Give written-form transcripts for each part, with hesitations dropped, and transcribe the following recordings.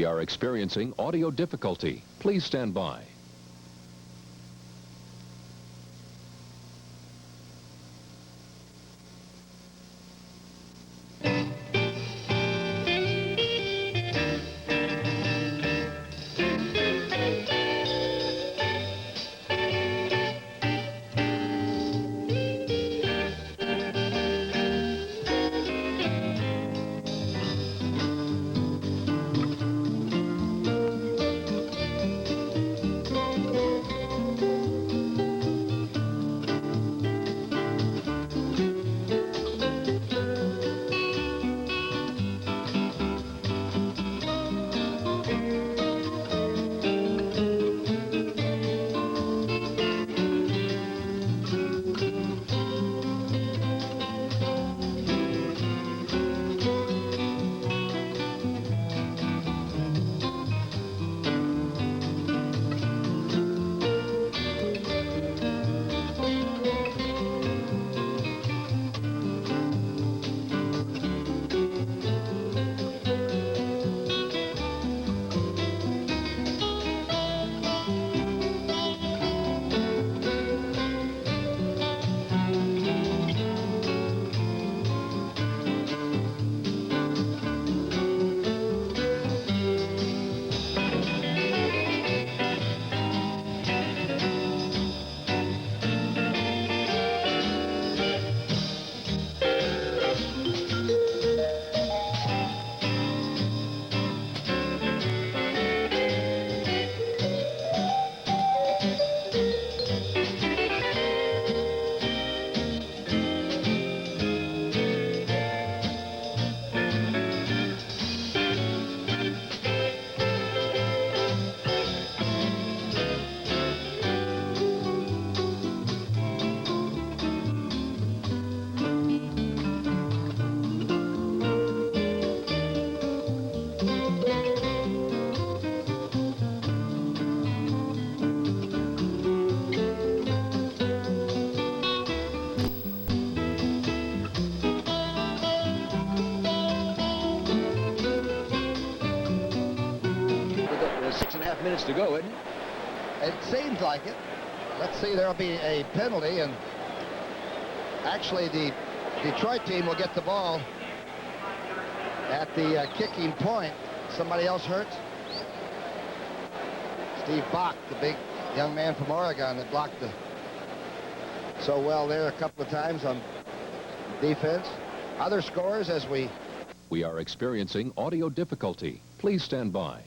We are experiencing audio difficulty. Please stand by. Minutes to go, isn't it? It seems like it. Let's see, there'll be a penalty, and actually the Detroit team will get the ball at the kicking point. Somebody else hurt? Steve Bach, the big young man from Oregon that blocked so well there a couple of times on defense. Other scores as we are experiencing audio difficulty. Please stand by.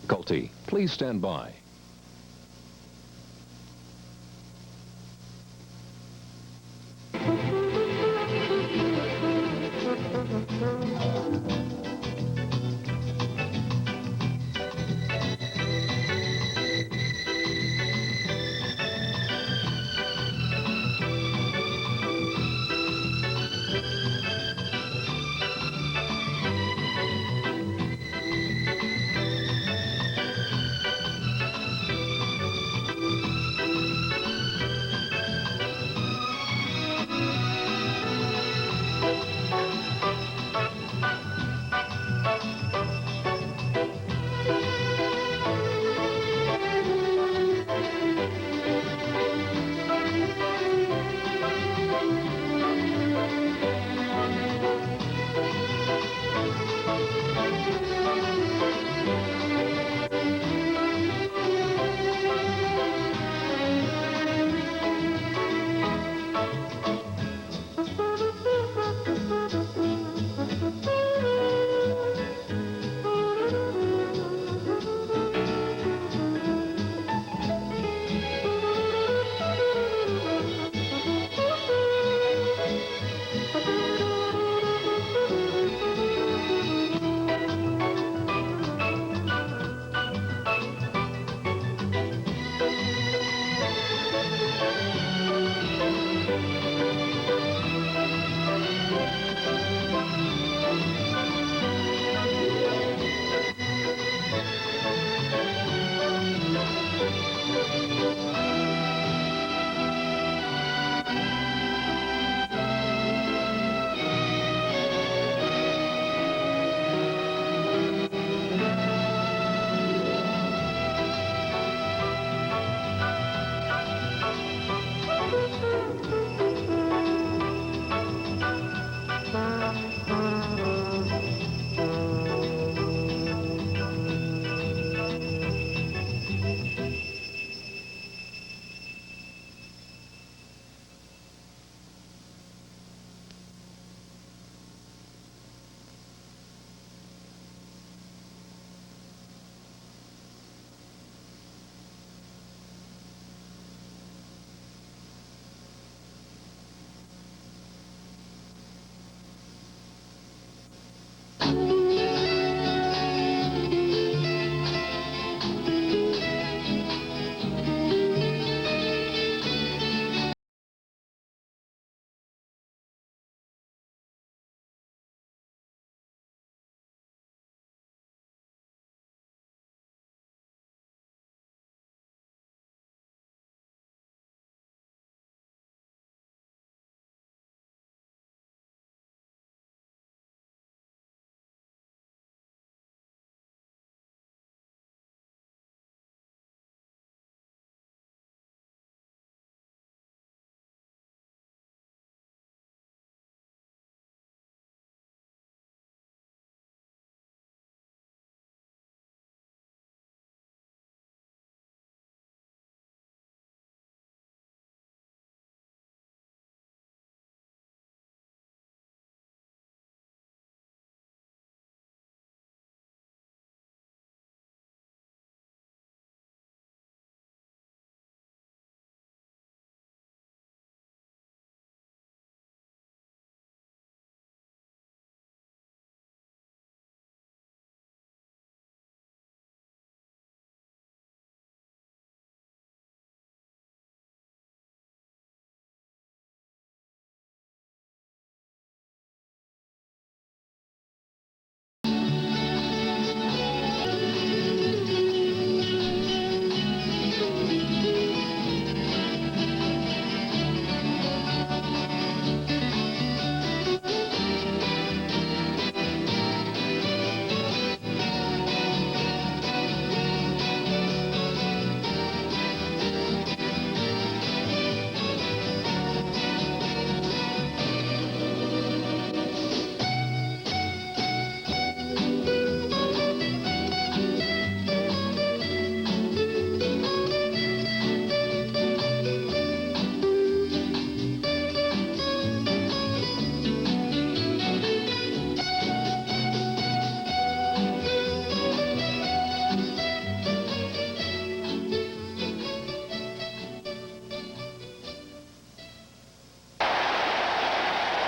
Difficulty. Please stand by.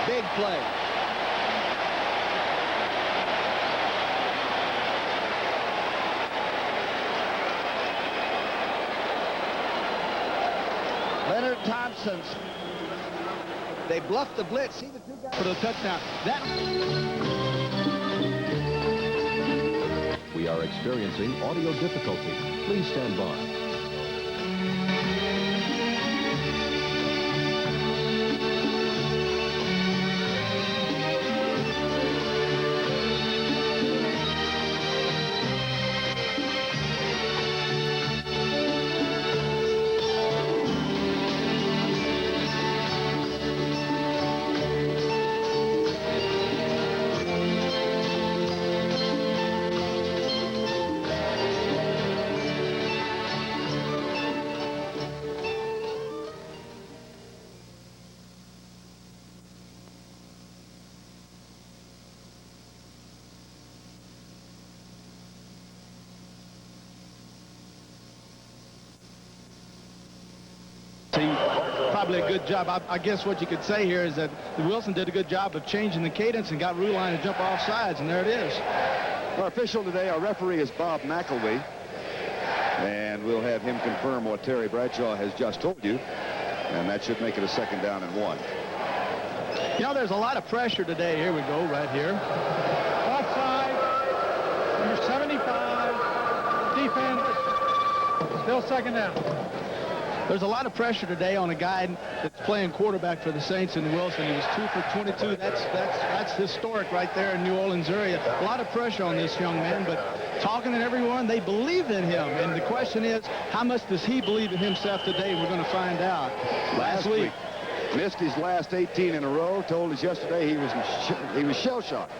Big play. Leonard Thompson. They bluffed the blitz. See the two guys For the touchdown. That. We are experiencing audio difficulty. Please stand by. Probably a good job. I guess what you could say here is that Wilson did a good job of changing the cadence and got Ruline to jump off sides, and there it is. Our official today, our referee, is Bob McElwee, and we'll have him confirm what Terry Bradshaw has just told you, and that should make it a 2nd down and 1. You know, there's a lot of pressure today. Here we go, right here. Offside, number 75, defense, still 2nd down. There's a lot of pressure today on a guy that's playing quarterback for the Saints in Wilson. He was 2 for 22. That's historic right there in New Orleans area. A lot of pressure on this young man, but talking to everyone, they believe in him. And the question is, how much does he believe in himself today? We're going to find out. Last week, Missed his last 18 in a row. Told us yesterday he was shell-shocked.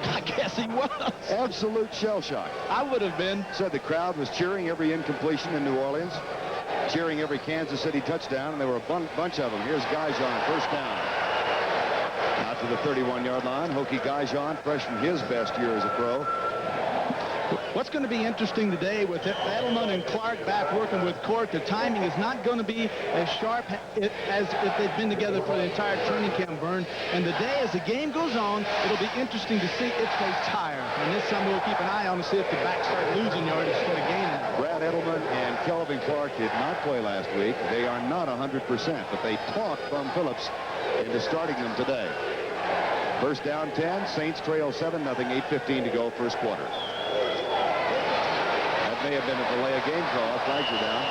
I guess he was. Absolute shell-shock. I would have been. Said the crowd was cheering every incompletion in New Orleans, cheering every Kansas City touchdown, and there were a bunch of them. Here's Gaijon, first down. Out to the 31-yard line. Hokie Gaijon, fresh from his best year as a pro. What's going to be interesting today with Edelman and Clark back working with Court, the timing is not going to be as sharp as if they've been together for the entire training camp, Vern. And the day, as the game goes on, it'll be interesting to see if they tire. And this time we'll keep an eye on to see if the backs start losing yardage instead of gaining. Brad Edelman and Kelvin Clark did not play last week. They are not 100%, but they talked Bum Phillips into starting them today. First down 10, Saints trail 7-0, 8:15 to go, first quarter. May have been a delay of game call. Flags are down.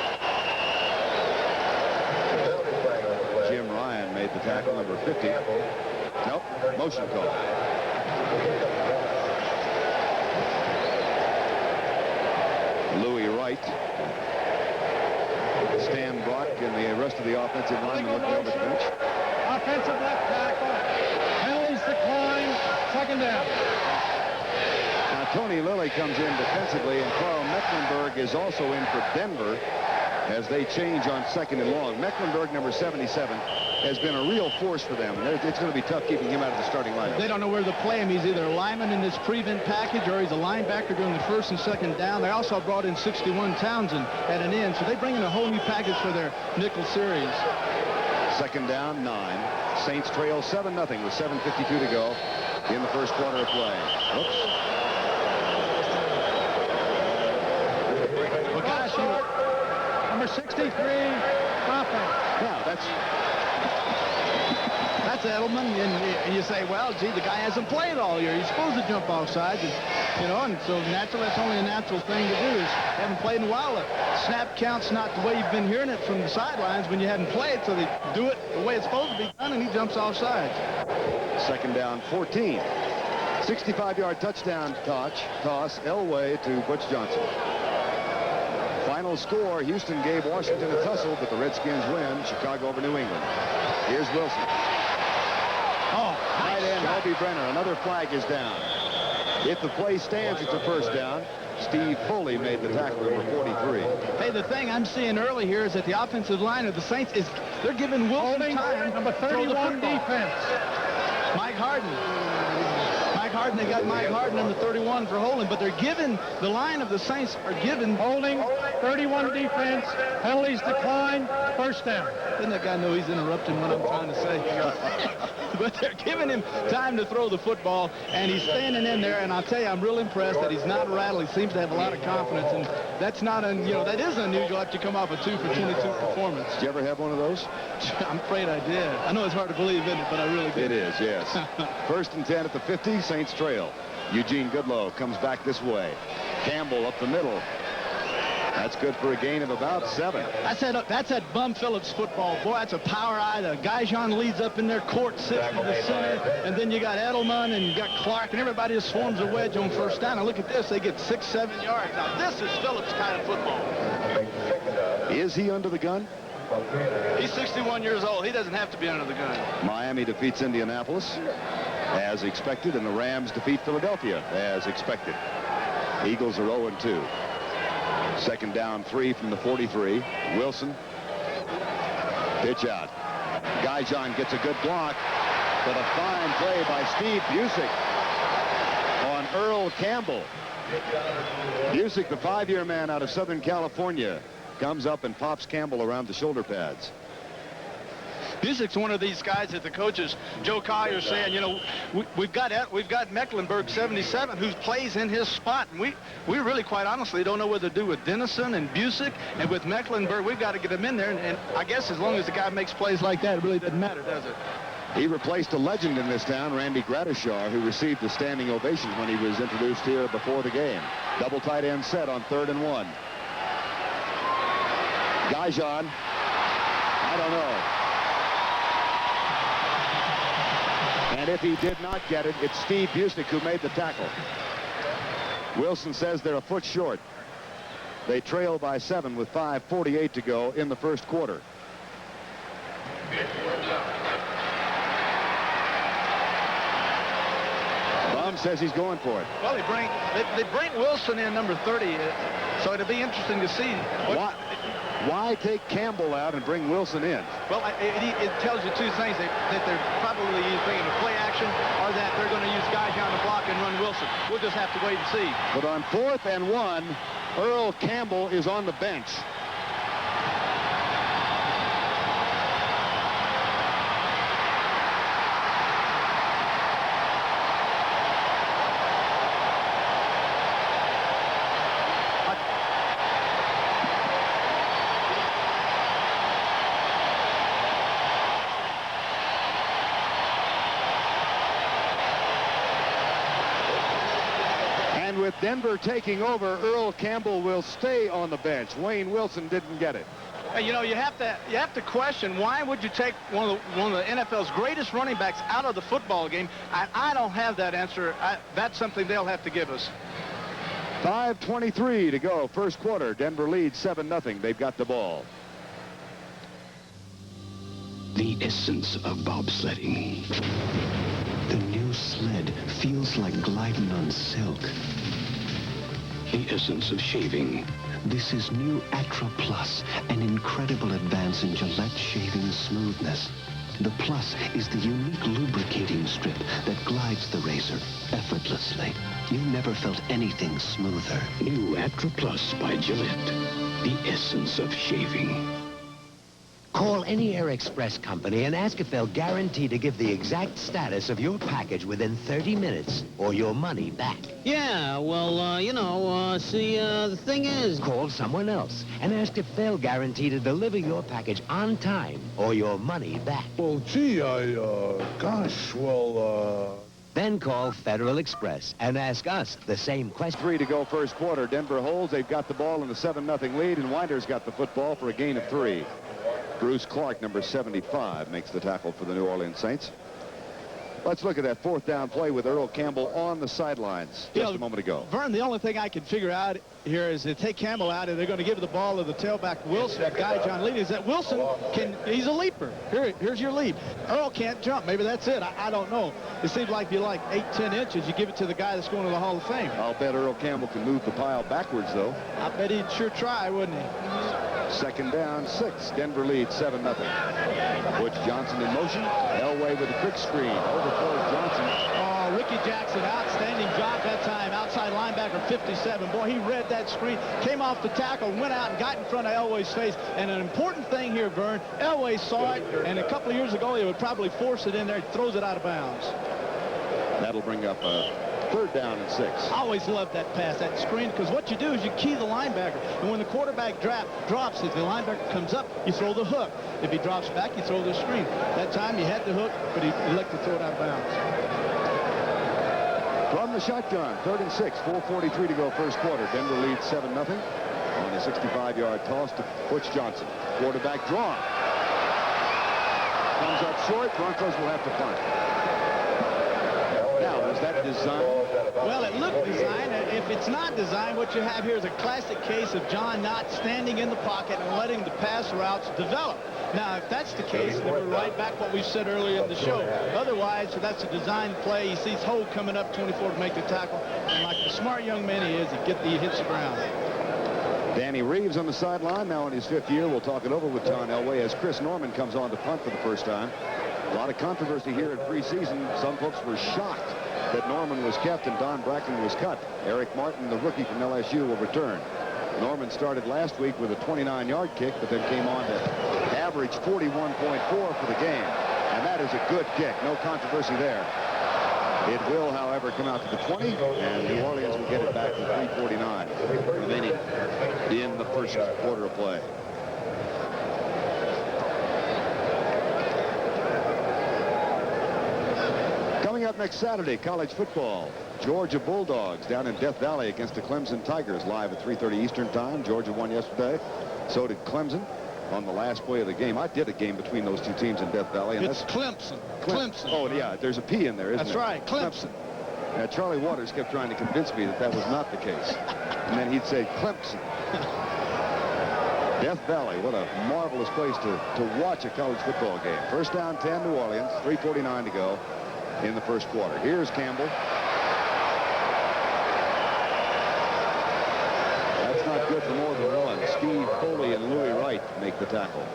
Jim Ryan made the tackle, number 50. Nope, motion call. Louis Wright. Stan Brock and the rest of the offensive line looking over the bench. Offensive left tackle. Penalties decline. Second down. Tony Lilly comes in defensively, and Carl Mecklenburg is also in for Denver as they change on second and long. Mecklenburg, number 77, has been a real force for them. It's going to be tough keeping him out of the starting lineup. They don't know where to play him. He's either a lineman in this prevent package or he's a linebacker during the first and second down. They also brought in 61 Townsend at an end, so they bring in a whole new package for their nickel series. Second down, 9. Saints trail 7-0 with 7:52 to go in the first quarter of play. Oops. Number 63, offense. Yeah, that's Edelman, and you say, well, gee, the guy hasn't played all year. He's supposed to jump off sides, and so naturally, that's only a natural thing to do is haven't played in a while. The snap count's not the way you've been hearing it from the sidelines when you hadn't played, so they do it the way it's supposed to be done, and he jumps off sides. Second down, 14. 65-yard touchdown toss Elway to Butch Johnson. Final score, Houston gave Washington a tussle, but the Redskins win. Chicago over New England. Here's Wilson. Oh, Tight end, Hobie Brenner. Another flag is down. If the play stands, it's a first down. Steve Foley made the tackle, number 43. Hey, the thing I'm seeing early here is that the offensive line of the Saints they're giving Wilson time. Number 31 defense. Mike Harden, they got Mike Harden in the 31 for holding, but they're giving the line of the Saints are giving Holding, 31 defense, penalties decline, first down. Doesn't that guy know he's interrupting what I'm trying to say? But they're giving him time to throw the football, and he's standing in there, and I'll tell you, I'm real impressed that he's not rattled. He seems to have a lot of confidence, and that's not, that is unusual after you come off a 2 for 22 performance. Did you ever have one of those? I'm afraid I did. I know it's hard to believe, isn't it, but I really did. It is, yes. First and 10 at the 50, Saints trail. Eugene Goodlow comes back this way. Campbell up the middle. That's good for a gain of about 7. That's that Bum Phillips football. Boy, that's a power eye. The Gaijon leads up in their court, sits in the center, and then you got Edelman and you got Clark, and everybody just forms a wedge on first down. And look at this. They get 6-7 yards. Now, this is Phillips kind of football. Is he under the gun? He's 61 years old. He doesn't have to be under the gun. Miami defeats Indianapolis, as expected, and the Rams defeat Philadelphia, as expected. Eagles are 0-2. Second down, 3 from the 43. Wilson. Pitch out. Gaijon gets a good block, but a fine play by Steve Busick on Earl Campbell. Busick, the 5-year man out of Southern California, comes up and pops Campbell around the shoulder pads. Busick's one of these guys that the coaches, Joe Collier's saying, we've got Mecklenburg 77 who plays in his spot, and we really, quite honestly, don't know what to do with Dennison and Busick, and with Mecklenburg, we've got to get him in there, and I guess as long as the guy makes plays like that, it really doesn't matter, does it? He replaced a legend in this town, Randy Gradishar, who received a standing ovation when he was introduced here before the game. Double tight end set on 3rd and 1. Gaijon, I don't know. And if he did not get it, it's Steve Busick who made the tackle. Wilson says they're a foot short. They trail by 7 with 5:48 to go in the first quarter. says he's going for it. Well, they bring Wilson in, number 30, so it'll be interesting to see. Why take Campbell out and bring Wilson in? Well, it tells you two things, that they're probably bringing a play action, or that they're going to use guys down the block and run Wilson. We'll just have to wait and see. But on 4th and 1, Earl Campbell is on the bench. With Denver taking over, Earl Campbell will stay on the bench. Wayne Wilson didn't get it. You know, you have to question, why would you take one of the NFL's greatest running backs out of the football game? I don't have that answer. That's something they'll have to give us. 5:23 to go, first quarter. Denver leads 7-0. They've got the ball. The essence of bobsledding. The new sled feels like gliding on silk. The essence of shaving. This is new Atra Plus, an incredible advance in Gillette shaving smoothness. The Plus is the unique lubricating strip that glides the razor effortlessly. You never felt anything smoother. New Atra Plus by Gillette. The essence of shaving. Call any Air Express company and ask if they'll guarantee to give the exact status of your package within 30 minutes or your money back. Yeah, well, the thing is... Call someone else and ask if they'll guarantee to deliver your package on time or your money back. Well, gee, Then call Federal Express and ask us the same question. 3 to go, first quarter. Denver holds. They've got the ball in the 7-0 lead, and Winder's got the football for a gain of 3. Bruce Clark, number 75, makes the tackle for the New Orleans Saints. Let's look at that 4th down play with Earl Campbell on the sidelines just a moment ago. Vern, the only thing I can figure out here is they take Campbell out and they're going to give the ball to the tailback Wilson, that guy John Leading. Is that Wilson he's a leaper. Here's your lead. Earl can't jump. Maybe that's it. I don't know. It seems like you're like 8-10 inches. You give it to the guy that's going to the Hall of Fame. I'll bet Earl Campbell can move the pile backwards, though. I bet he'd sure try, wouldn't he? 2nd down, 6. Denver leads 7-0. Butch Johnson in motion. Elway with a quick screen. Overthrows Johnson. Oh, Ricky Jackson, outstanding job that time. Outside linebacker 57. Boy, he read that screen, came off the tackle, went out and got in front of Elway's face. And an important thing here, Vern, Elway saw it, and a couple of years ago, he would probably force it in there. He throws it out of bounds. That'll bring up a 3rd down and 6. I always loved that pass, that screen, because what you do is you key the linebacker. And when the quarterback drops, if the linebacker comes up, you throw the hook. If he drops back, you throw the screen. That time he had the hook, but he elected to throw it out of bounds. From the shotgun, 3rd and 6, 4:43 to go, first quarter. Denver leads 7-0 on a 65-yard toss to Butch Johnson. Quarterback draw. Comes up short. Broncos will have to punt. Now, is that design? Well, it looked designed. If it's not designed, what you have here is a classic case of John not standing in the pocket and letting the pass routes develop. Now, if that's the case, then we're right back what we said earlier in the show. Otherwise, that's a design play. He sees Hogue coming up 24 to make the tackle. And like the smart young man he is, he hits the ground. Danny Reeves on the sideline, now in his 5th year. We'll talk it over with John Elway as Chris Norman comes on to punt for the first time. A lot of controversy here in preseason. Some folks were shocked that Norman was kept and Don Bracken was cut. Eric Martin, the rookie from LSU, will return. Norman started last week with a 29-yard kick, but then came on to average 41.4 for the game. And that is a good kick. No controversy there. It will, however, come out to the 20, and New Orleans will get it back to 3:49 remaining in the first quarter of play. Coming up next Saturday, college football. Georgia Bulldogs down in Death Valley against the Clemson Tigers, live at 3:30 Eastern Time. Georgia won yesterday. So did Clemson on the last play of the game. I did a game between those two teams in Death Valley. And it's Clemson. Clemson. Oh, yeah, there's a P in there, isn't That's there? right, Clemson. Charlie Waters kept trying to convince me that was not the case. And then he'd say Clemson. Death Valley, what a marvelous place to watch a college football game. First down, 10, New Orleans, 3:49 to go in the first quarter. Here's Campbell. not good for more than one. Steve Foley and Louis Wright make the tackle.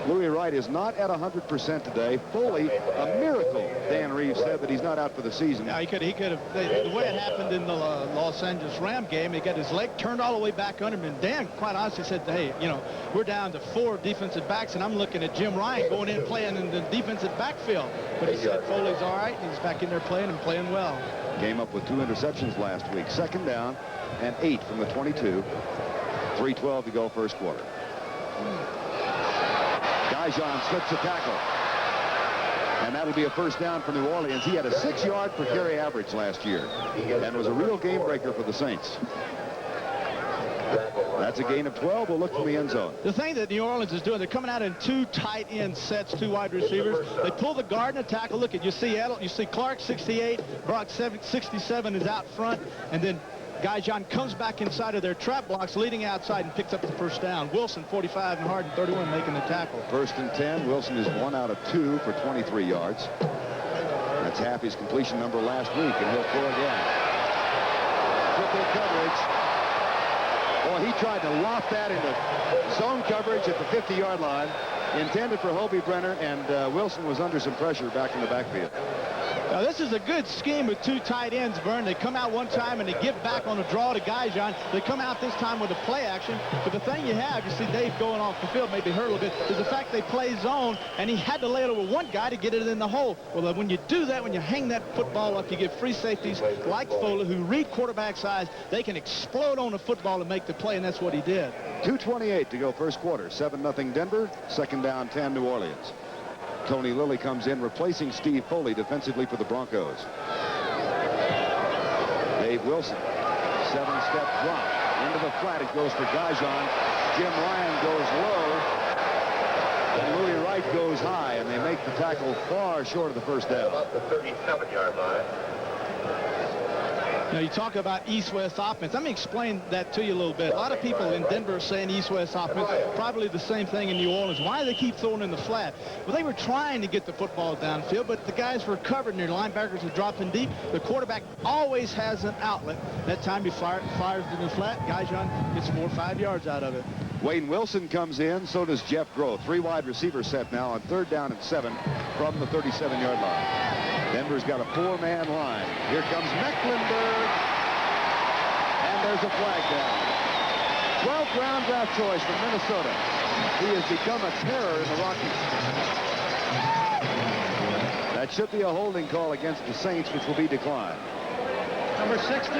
Louis Wright is not at 100% today. Foley, a miracle. Dan Reeves said that he's not out for the season. Yeah, he could have. The way it happened in the Los Angeles Ram game, he got his leg turned all the way back under him. And Dan, quite honestly, said, hey, you know, we're down to 4 defensive backs, and I'm looking at Jim Ryan going in playing in the defensive backfield. But he said Foley's all right, and he's back in there playing and playing well. Came up with 2 interceptions last week. 2nd down and 8 from the 22. 3:12 to go first quarter. Guyjon slips a tackle. And that'll be a first down for New Orleans. He had a 6-yard per carry average last year and was a real game breaker for the Saints. That's a gain of 12. We'll look from the end zone. The thing that New Orleans is doing, they're coming out in 2 tight end sets, 2 wide receivers. They pull the guard and a tackle. Look at, you see Clark 68, Brock 67 is out front, and then Guyjon comes back inside of their trap blocks, leading outside and picks up the first down. Wilson 45 and Harden 31 making the tackle. 1st and 10. Wilson is 1 out of 2 for 23 yards. That's half his completion number last week, and he'll throw again. Triple coverage. Boy, he tried to loft that into zone coverage at the 50-yard line. Intended for Hobie Brenner, and Wilson was under some pressure back in the backfield. Now, this is a good scheme with 2 tight ends, Vern. They come out one time and they give back on a draw to Guyjon. They come out this time with a play action. But the thing you have, you see Dave going off the field, maybe hurt a little bit, is the fact they play zone, and he had to lay it over one guy to get it in the hole. Well, when you do that, when you hang that football up, you get free safeties like Foley, who read quarterback's eyes. They can explode on the football and make the play, and that's what he did. 2:28 to go first quarter. 7-0 Denver. 2nd down, 10 New Orleans. Tony Lilly comes in replacing Steve Foley defensively for the Broncos. Dave Wilson, 7-step drop into the flat. It goes for Guyjon. Jim Ryan goes low, and Louis Wright goes high, and they make the tackle far short of the first down. About the 37-yard line. Now, you talk about east-west offense. Let me explain that to you a little bit. A lot of people in Denver are saying east-west offense. Probably the same thing in New Orleans. Why do they keep throwing in the flat? Well, they were trying to get the football downfield, but the guys were covered, and their linebackers were dropping deep. The quarterback always has an outlet. That time he fires in the flat. Guyjon gets 4 or 5 yards out of it. Wayne Wilson comes in. So does Jeff Groh. 3 wide receiver set now on 3rd down and 7 from the 37-yard line. Denver's got a 4-man line. Here comes Mecklenburg. And there's a flag down. 12th round draft choice from Minnesota. He has become a terror in the Rockies. That should be a holding call against the Saints, which will be declined. Number 67.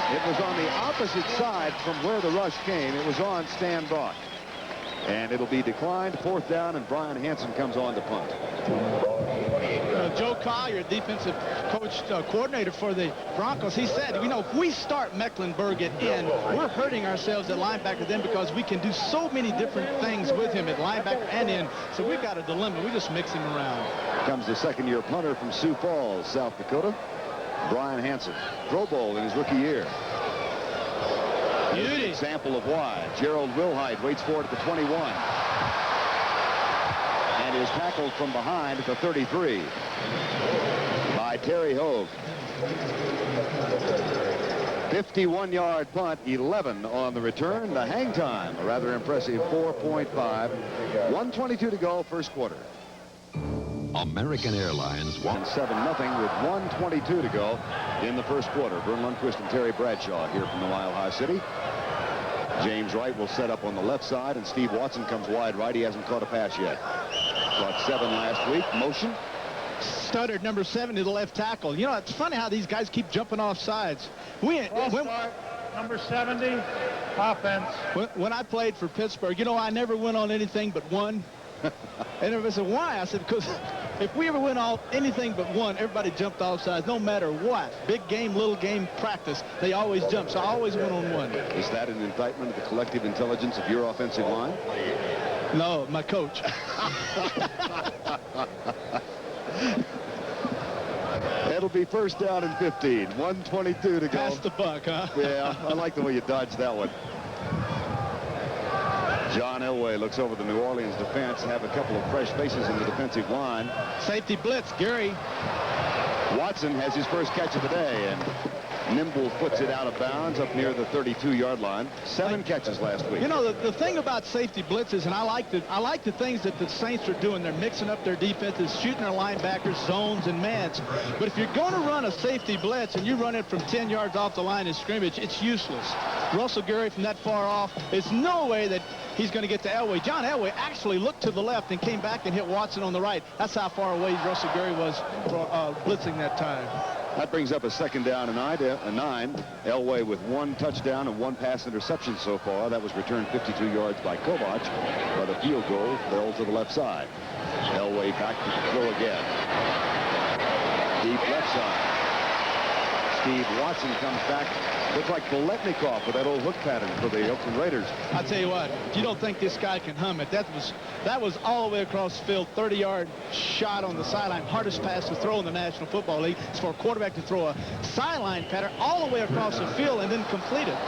It was on the opposite side from where the rush came. It was on Stan Brock. And it'll be declined. 4th down, and Brian Hansen comes on to punt. Joe Collier, defensive coach, coordinator for the Broncos, he said, you know, if we start Mecklenburg at end, we're hurting ourselves at linebacker then because we can do so many different things with him at linebacker and end. So we've got a dilemma. We just mix him around. Comes the 2nd-year punter from Sioux Falls, South Dakota, Brian Hansen. Pro Bowl in his rookie year. Beauty. Example of why. Gerald Wilhite waits for it at the 21. And is tackled from behind at the 33 by Terry Hogue. 51-yard punt, 11 on the return. The hang time, a rather impressive 4.5. 1:22 to go, first quarter. American Airlines won 7-0 with 1:22 to go in the first quarter. Vern Lundquist and Terry Bradshaw here from the Mile High City. James Wright will set up on the left side, and Steve Watson comes wide right. He hasn't caught a pass yet. Caught 7 last week. Motion. Stuttered number 7 to the left tackle. You know, it's funny how these guys keep jumping off sides. Number 70, offense. When I played for Pittsburgh, you know, I never went on anything but one. And everybody said, why? I said, because if we ever went off anything but one, everybody jumped off sides, no matter what. Big game, little game, practice, they always jump. So I always went on one. Is that an indictment of the collective intelligence of your offensive line? No, my coach. It'll be first down and 15. 1:22 to go. Pass the buck, huh? Yeah, I like the way you dodged that one. John Elway looks over the New Orleans defense, have a couple of fresh faces in the defensive line. Safety blitz, Gary. Watson has his first catch of the day, and nimble puts it out of bounds up near the 32-yard line. 7 catches last week. You know, the thing about safety blitzes, and I like the things that the Saints are doing. They're mixing up their defenses, shooting their linebackers, zones, and mans. But if you're going to run a safety blitz and you run it from 10 yards off the line of scrimmage, it's useless. Russell Gary from that far off, there's no way that he's going to get to Elway. John Elway actually looked to the left and came back and hit Watson on the right. That's how far away Russell Gary was blitzing that time. That brings up a 2nd down and 9. Elway with 1 touchdown and 1 pass interception so far. That was returned 52 yards by Kovac, but a field goal fell to the left side. Elway back to the throw again. Deep left side. Steve Watson comes back. Looks like Boletnikoff with that old hook pattern for the Oakland Raiders. I'll tell you what, if you don't think this guy can hum it, that was all the way across the field, 30-yard shot on the sideline. Hardest pass to throw in the National Football League. It's for a quarterback to throw a sideline pattern all the way across the field and then complete it.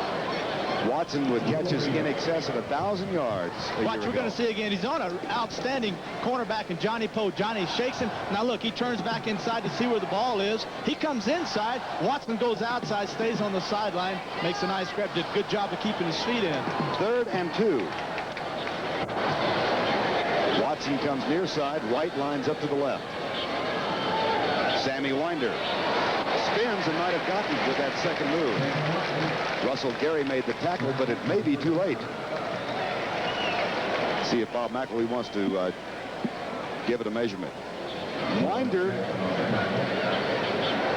Watson with catches in excess of 1,000 yards. Watch, we're going to see again. He's on an outstanding cornerback in Johnny Poe. Johnny shakes him. Now look, he turns back inside to see where the ball is. He comes inside. Watson goes outside, stays on the sideline, makes a nice grab. Did a good job of keeping his feet in. 3rd and 2. Watson comes near side. Wright lines up to the left. Sammy Winder spins and might have gotten with that second move. Russell Gary made the tackle, but it may be too late. See if Bob McElwee wants to give it a measurement. Winder,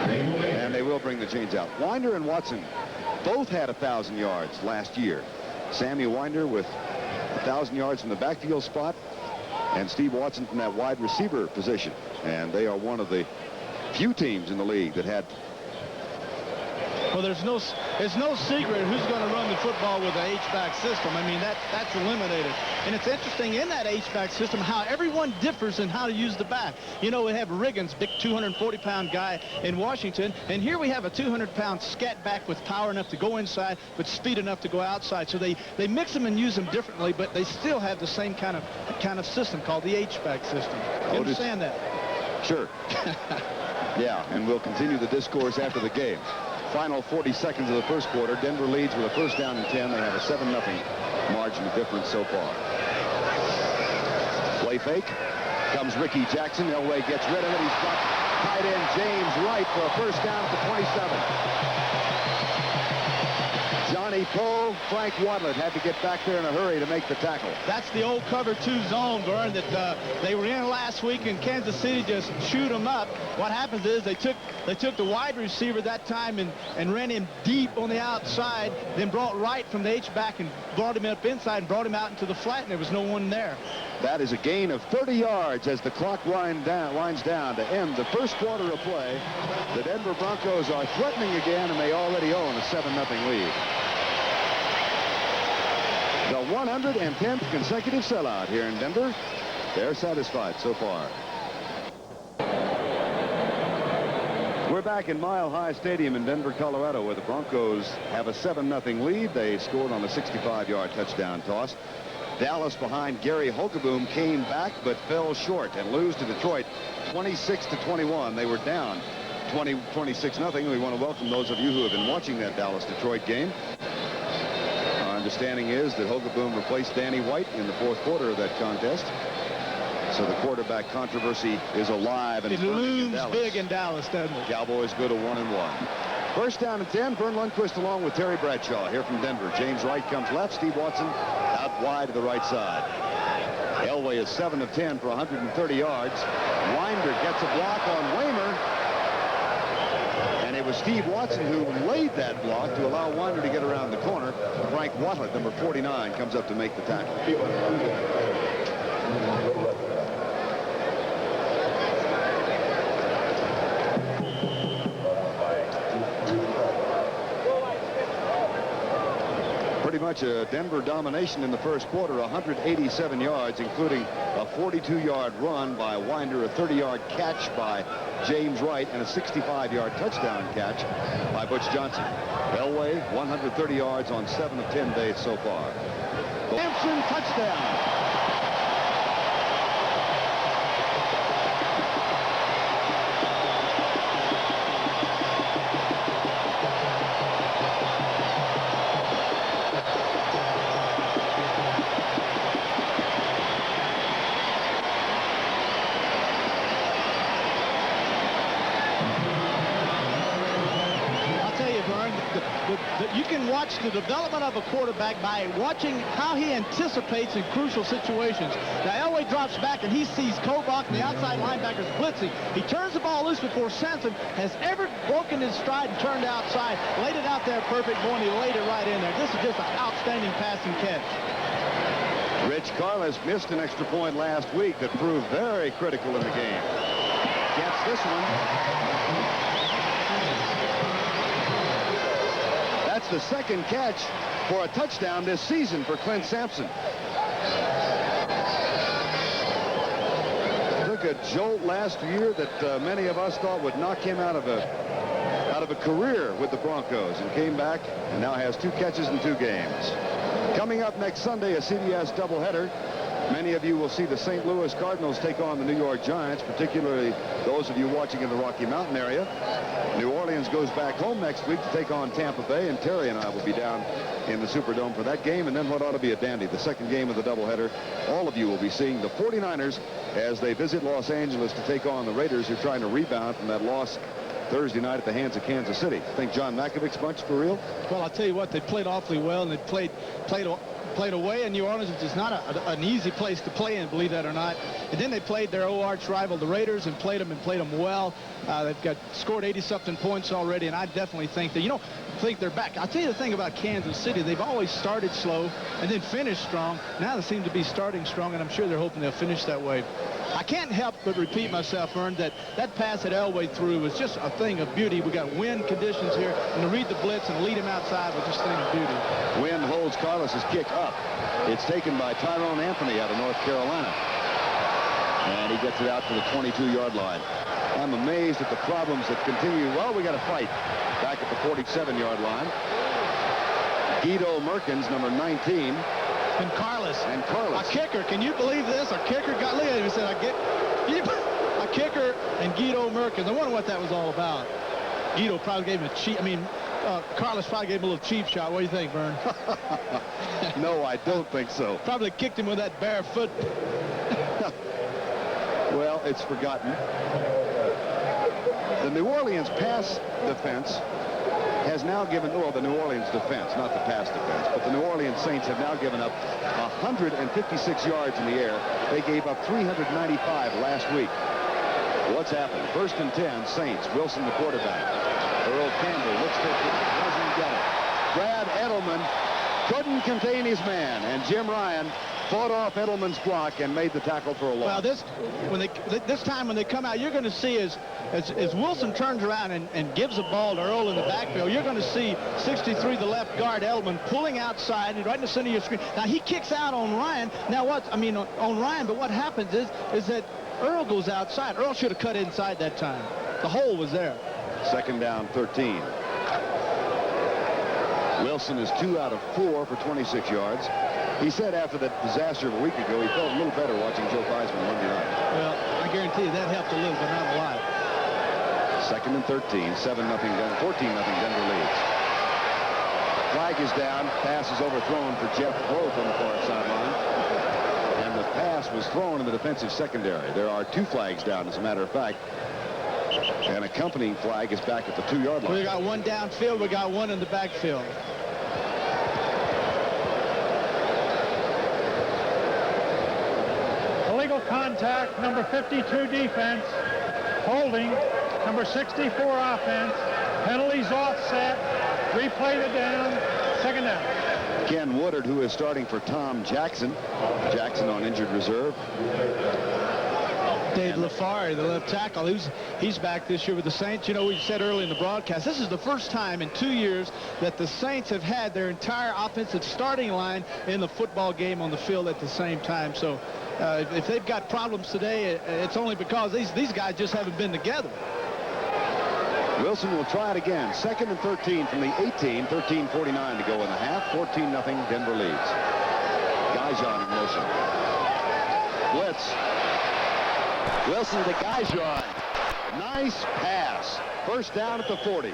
and they will bring the chains out. Winder and Watson both had 1,000 yards last year. Sammy Winder with 1,000 yards from the backfield spot, and Steve Watson from that wide receiver position. And they are one of the few teams in the league that had. Well, there's no secret who's going to run the football with the H-back system. I mean, that's eliminated. And it's interesting in that H-back system how everyone differs in how to use the back. You know, we have Riggins, big 240-pound guy in Washington, and here we have a 200-pound scat back with power enough to go inside, but speed enough to go outside. So they mix them and use them differently, but they still have the same kind of system called the H-back system. You understand that? Sure. Yeah, and we'll continue the discourse after the game. Final 40 seconds of the first quarter. Denver leads with a 1st down and 10. They have a 7-0 margin of difference so far. Play fake. Comes Ricky Jackson. Elway gets rid of it. He's got tight end James Wright for a 1st down at the 27. Johnny Poe, Frank Wadlett had to get back there in a hurry to make the tackle. That's the old cover 2 zone, Vern, that they were in last week, and Kansas City just chewed them up. What happens is they took the wide receiver that time and ran him deep on the outside, then brought Wright from the H-back and brought him up inside and brought him out into the flat, and there was no one there. That is a gain of 30 yards as the clock winds down to end the first quarter of play. The Denver Broncos are threatening again, and they already own a 7-0 lead. The 110th consecutive sellout here in Denver. They're satisfied so far. We're back in Mile High Stadium in Denver, Colorado, where the Broncos have a 7-0 lead. They scored on a 65-yard touchdown toss. Dallas behind Gary Holkeboom came back but fell short and lose to Detroit 26-21. They were down 26-0. We want to welcome those of you who have been watching that Dallas-Detroit game. Our understanding is that Holkeboom replaced Danny White in the 4th quarter of that contest. So the quarterback controversy is alive and it looms big in Dallas, doesn't it? Cowboys go to 1-1. 1st down and 10. Vern Lundquist along with Terry Bradshaw here from Denver. James Wright comes left. Steve Watson out wide to the right side. Elway is 7 of 10 for 130 yards. Winder gets a block on Waymer. And it was Steve Watson who laid that block to allow Winder to get around the corner. Frank Wadlett, number 49, comes up to make the tackle. Pretty much a Denver domination in the first quarter, 187 yards, including a 42-yard run by Winder, a 30-yard catch by James Wright, and a 65-yard touchdown catch by Butch Johnson. Elway, 130 yards on 7 of 10 days so far. Hampson touchdown. can watch the development of a quarterback by watching how he anticipates in crucial situations. Now, Elway drops back, and he sees Kobach and the outside linebackers blitzing. He turns the ball loose before Sampson has ever broken his stride and turned outside, laid it out there perfect, boy, and he laid it right in there. This is just an outstanding passing catch. Rich Carlos missed an extra point last week that proved very critical in the game. Gets this one. That's the second catch for a touchdown this season for Clint Sampson. Took a jolt last year that many of us thought would knock him out of a career with the Broncos, and came back and now has 2 catches in 2 games. Coming up next Sunday, a CBS doubleheader. Many of you will see the St. Louis Cardinals take on the New York Giants, particularly those of you watching in the Rocky Mountain area. New Orleans goes back home next week to take on Tampa Bay, and Terry and I will be down in the Superdome for that game. And then what ought to be a dandy, the second game of the doubleheader. All of you will be seeing the 49ers as they visit Los Angeles to take on the Raiders, who are trying to rebound from that loss Thursday night at the hands of Kansas City. Think John Malkovich's bunch for real? Well, I'll tell you what, they played awfully well, and they played away in New Orleans, which is not an easy place to play in, believe that or not. And then they played their old arch rival, the Raiders, and played them well. They've scored 80-something points already, and I definitely think that, think they're back. I'll tell you the thing about Kansas City. They've always started slow and then finished strong. Now they seem to be starting strong, and I'm sure they're hoping they'll finish that way. I can't help but repeat myself, Vern, that pass that Elway threw was just a thing of beauty. We got wind conditions here, and to read the blitz and lead him outside was just a thing of beauty. Wind holds Carlos's kick up. It's taken by Tyrone Anthony out of North Carolina. And he gets it out to the 22-yard line. I'm amazed at the problems that continue. Well, we got a fight back at the 47-yard line. Guido Merkins, number 19. And Carlos. A kicker. Can you believe this? A kicker got, look at him. He said, a kicker and Guido Merkins. I wonder what that was all about. Guido probably gave him a cheap, Carlos probably gave him a little cheap shot. What do you think, Vern? No, I don't think so. Probably kicked him with that bare foot. Well, it's forgotten. The New Orleans pass defense has now given, the New Orleans defense, not the pass defense, but the New Orleans Saints have now given up 156 yards in the air. They gave up 395 last week. What's happened? 1st and 10, Saints. Wilson, the quarterback. Earl Campbell looks for it, doesn't get it. Brad Edelman couldn't contain his man, and Jim Ryan fought off Edelman's block and made the tackle for a loss. Well, this time when they come out, you're going to see as Wilson turns around and gives the ball to Earl in the backfield, you're going to see 63, the left guard, Edelman, pulling outside and right in the center of your screen. Now, he kicks out on Ryan. Now, on Ryan, but what happens is that Earl goes outside. Earl should have cut inside that time. The hole was there. 2nd down, 13. Wilson is 2 out of 4 for 26 yards. He said after that disaster of a week ago, he felt a little better watching Joe Theismann Monday night. Well, I guarantee you that helped a little, but not a lot. 2nd and 13, 14-0 Denver leads. Flag is down. Pass is overthrown for Jeff Groth on the far sideline. And the pass was thrown in the defensive secondary. There are 2 flags down, as a matter of fact. An accompanying flag is back at the 2-yard line. We got one downfield. We got one in the backfield. Illegal contact, number 52 defense. Holding, number 64 offense. Penalties offset. Replay the down. 2nd down. Ken Woodard, who is starting for Tom Jackson. Jackson on injured reserve. Dave LaFari, the left tackle, he's back this year with the Saints. We said early in the broadcast, this is the first time in 2 years that the Saints have had their entire offensive starting line in the football game on the field at the same time. So if they've got problems today, it's only because these guys just haven't been together. Wilson will try it again. 2nd and 13 from the 18. 13:49 to go in the half. 14-0 Denver leads. Guyjon in motion. Blitz. Wilson to Guyjon. Nice pass. 1st down at the 40.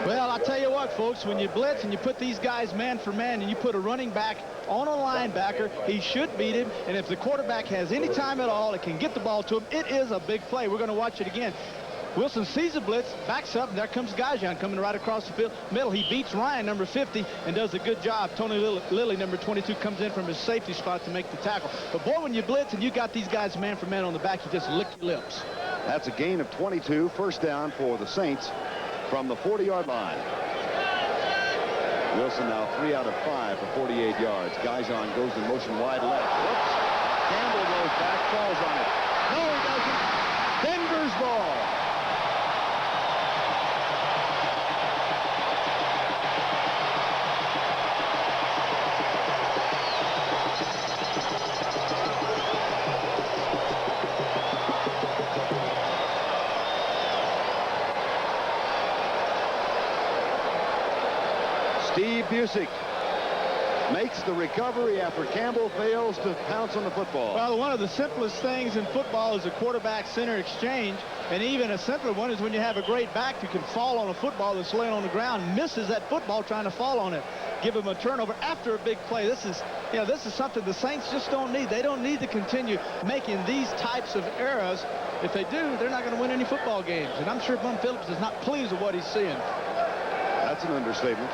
Well, I'll tell you what, folks, when you blitz and you put these guys man for man and you put a running back on a linebacker, he should beat him. And if the quarterback has any time at all, it can get the ball to him. It is a big play. We're going to watch it again. Wilson sees the blitz, backs up, and there comes Gajan coming right across the field middle. He beats Ryan, number 50, and does a good job. Tony Lilly, number 22, comes in from his safety spot to make the tackle. But boy, when you blitz and you got these guys man for man on the back, you just lick your lips. That's a gain of 22, first down for the Saints from the 40-yard line. Wilson now 3 out of 5 for 48 yards. Gajan goes in motion wide left. Whoops. Campbell goes back, falls on it. No, he doesn't. Denver's ball. Steve Busick makes the recovery after Campbell fails to pounce on the football. Well, one of the simplest things in football is a quarterback-center exchange, and even a simpler one is when you have a great back who can fall on a football that's laying on the ground, misses that football trying to fall on it, give him a turnover after a big play. This is something the Saints just don't need. They don't need to continue making these types of errors. If they do, they're not going to win any football games, and I'm sure Bum Phillips is not pleased with what he's seeing. That's an understatement.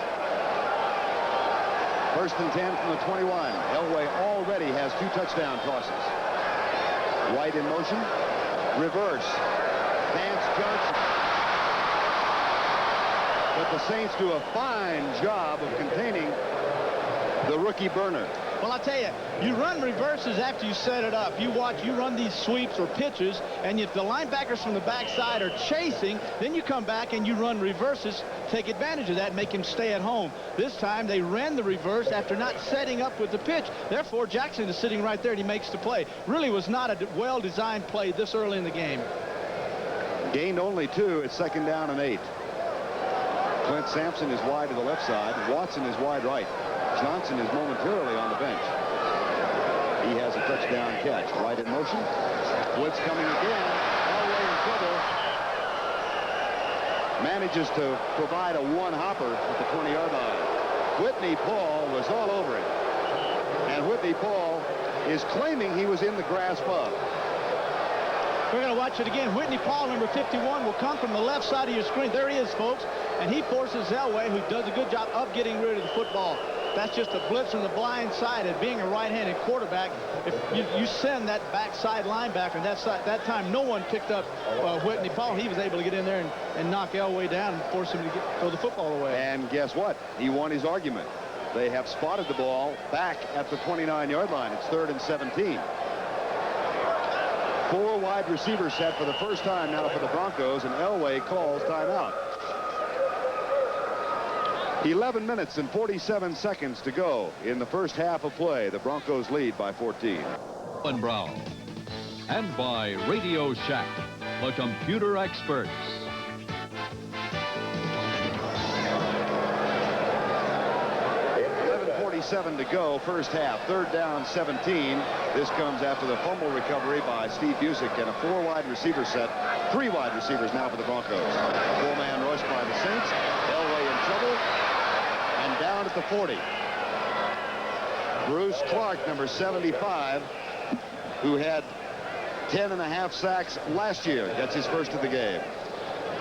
First and 10 from the 21. Elway already has 2 touchdown tosses. White in motion. Reverse. Vance Johnson. But the Saints do a fine job of containing the rookie burner. Well, I tell you, you run reverses after you set it up. You run these sweeps or pitches, and if the linebackers from the backside are chasing, then you come back and you run reverses, take advantage of that, and make him stay at home. This time, they ran the reverse after not setting up with the pitch. Therefore, Jackson is sitting right there, and he makes the play. Really was not a well-designed play this early in the game. Gained only 2. It's second down and 8. Clint Sampson is wide to the left side. Watson is wide right. Johnson is momentarily on the bench. He has a touchdown catch. Right in motion. Blitz coming again. Elway in trouble. Manages to provide a one-hopper at the 20-yard line. Whitney Paul was all over it. And Whitney Paul is claiming he was in the grasp of. We're going to watch it again. Whitney Paul, number 51, will come from the left side of your screen. There he is, folks. And he forces Elway, who does a good job of getting rid of the football. That's just a blitz from the blind side. And being a right-handed quarterback, if you send that backside linebacker, and that time no one picked up Whitney Paul. He was able to get in there and knock Elway down and force him to throw the football away. And guess what? He won his argument. They have spotted the ball back at the 29-yard line. It's 3rd and 17. 4 wide receiver set for the first time now for the Broncos, and Elway calls timeout. 11 minutes and 47 seconds to go in the first half of play. The Broncos lead by 14. And Brown. And by Radio Shack, the computer experts. 11:47 to go, first half. 3rd down, 17. This comes after the fumble recovery by Steve Busick and a 4 wide receiver set. 3 wide receivers now for the Broncos. 4-man rush by the Saints. Elway in trouble. And down at the 40. Bruce Clark, number 75, who had 10.5 sacks last year, gets his first of the game.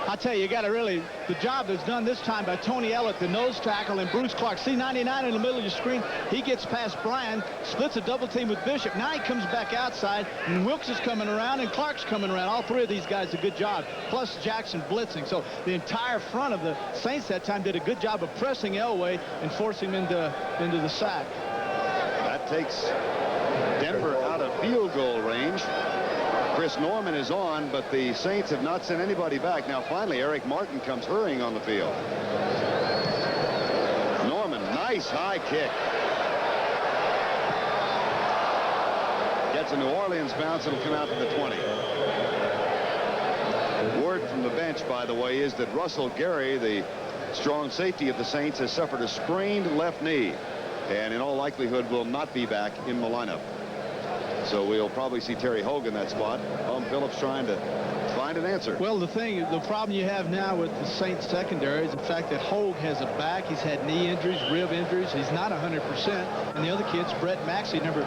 I tell you, got to really, the job that's done this time by Tony Ellett, the nose tackle, and Bruce Clark. See 99 in the middle of your screen. He gets past Bryan, splits a double team with Bishop. Now he comes back outside, and Wilkes is coming around, and Clark's coming around. All 3 of these guys a good job, plus Jackson blitzing. So the entire front of the Saints that time did a good job of pressing Elway and forcing him into the sack. That takes Denver out of field goal range. Chris Norman is on, but the Saints have not sent anybody back. Now, finally, Eric Martin comes hurrying on the field. Norman, nice high kick. Gets a New Orleans bounce. It'll come out to the 20. Word from the bench, by the way, is that Russell Gary, the strong safety of the Saints, has suffered a sprained left knee and in all likelihood will not be back in the lineup. So we'll probably see Terry Hogan that spot. Phillips trying to find an answer. Well, the problem you have now with the Saints secondary is the fact that Hogue has a back. He's had knee injuries, rib injuries. He's not 100%. And the other kid's Brett Maxey, number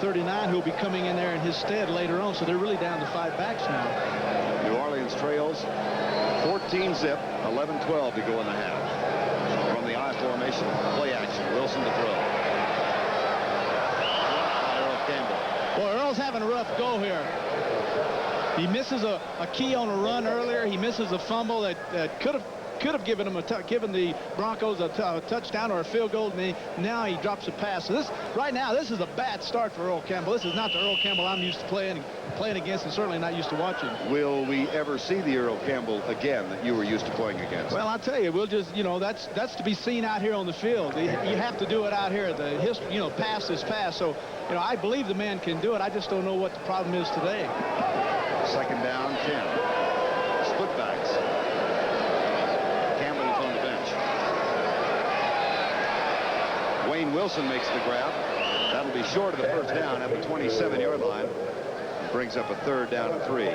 39, who will be coming in there in his stead later on. So they're really down to 5 backs now. New Orleans Orleans trails 14-zip, 11-12 to go in the half. From the I formation, play action. Wilson to throw. Earl Campbell. Well, Earl's having a rough go here. He misses a key on a run earlier. He misses a fumble that could have given him given the Broncos a touchdown or a field goal. And now he drops a pass. So right now this is a bad start for Earl Campbell. This is not the Earl Campbell I'm used to playing against, and certainly not used to watching. Will we ever see the Earl Campbell again that you were used to playing against? Well, I'll tell you, we'll just, that's to be seen out here on the field. You have to do it out here. The history, past is past. So, I believe the man can do it. I just don't know what the problem is today. Second down, 10. Split backs. Campbell is on the bench. Wayne Wilson makes the grab. That'll be short of the first down at the 27-yard line. Brings up a third down and 3.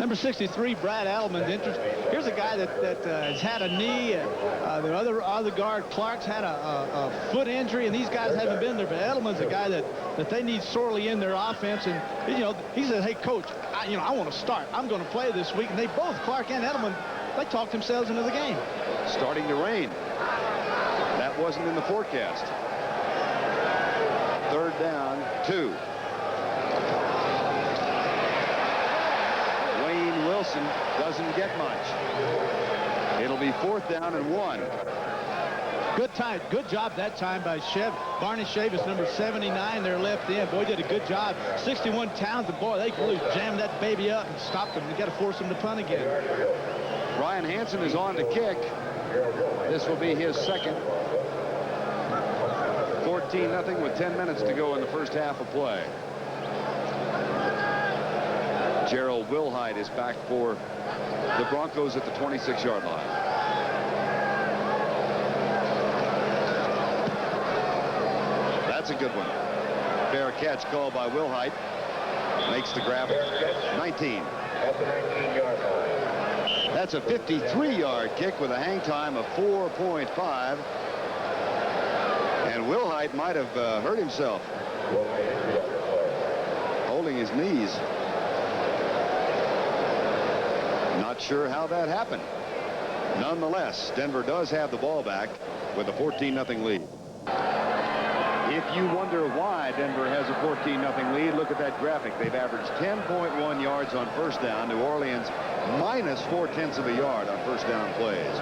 Number 63, Brad Edelman. Here's a guy that has had a knee. The other guard, Clark's had a foot injury, and these guys haven't been there. But Edelman's a guy that they need sorely in their offense. And he said, "Hey, coach, I want to start. I'm going to play this week." And they both, Clark and Edelman, they talked themselves into the game. Starting to rain. That wasn't in the forecast. Third down, 2. Wayne Wilson doesn't get much. It'll be 4th down and 1. Good job that time by Barney Chavis, number 79, their left end. Boy, did a good job. 61 Townsend, boy, they really jammed that baby up and stopped them. You got to force them to punt again. Brian Hansen is on to kick. This will be his second. 14-0 with 10 minutes to go in the first half of play. Gerald Wilhite is back for the Broncos at the 26-yard line. That's a good one. Fair catch called by Wilhite. Makes the grab at 19. At the 19-yard line. That's a 53-yard kick with a hang time of 4.5. And Wilhite might have hurt himself. Holding his knees. Not sure how that happened. Nonetheless, Denver does have the ball back with a 14-0 lead. If you wonder why Denver has a 14-0 lead, look at that graphic. They've averaged 10.1 yards on first down. New Orleans minus 0.4 of a yard on first down plays.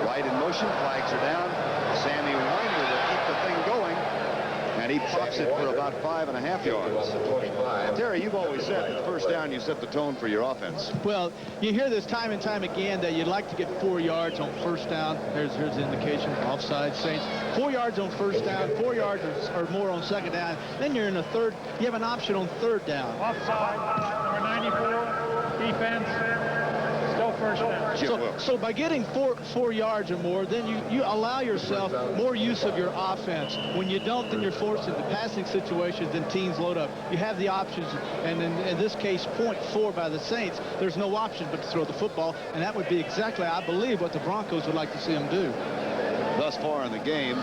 Right in motion, flags are down. Sammy Winder will keep the thing going, and he pops it for about 5.5 yards. Terry, you've always said that first down you set the tone for your offense. Well, you hear this time and time again that you'd like to get 4 yards on first down. Here's the indication. Offside, Saints. 4 yards on first down, 4 yards or more on second down. Then you're in a third. You have an option on third down. Offside, number 94, defense, still first down. So by getting 4 yards or more, then you allow yourself more use of your offense. When you don't, then you're forced into passing situations, then teams load up. You have the options, and in this case, 0.4 by the Saints, there's no option but to throw the football, and that would be exactly, I believe, what the Broncos would like to see them do. Thus far in the game,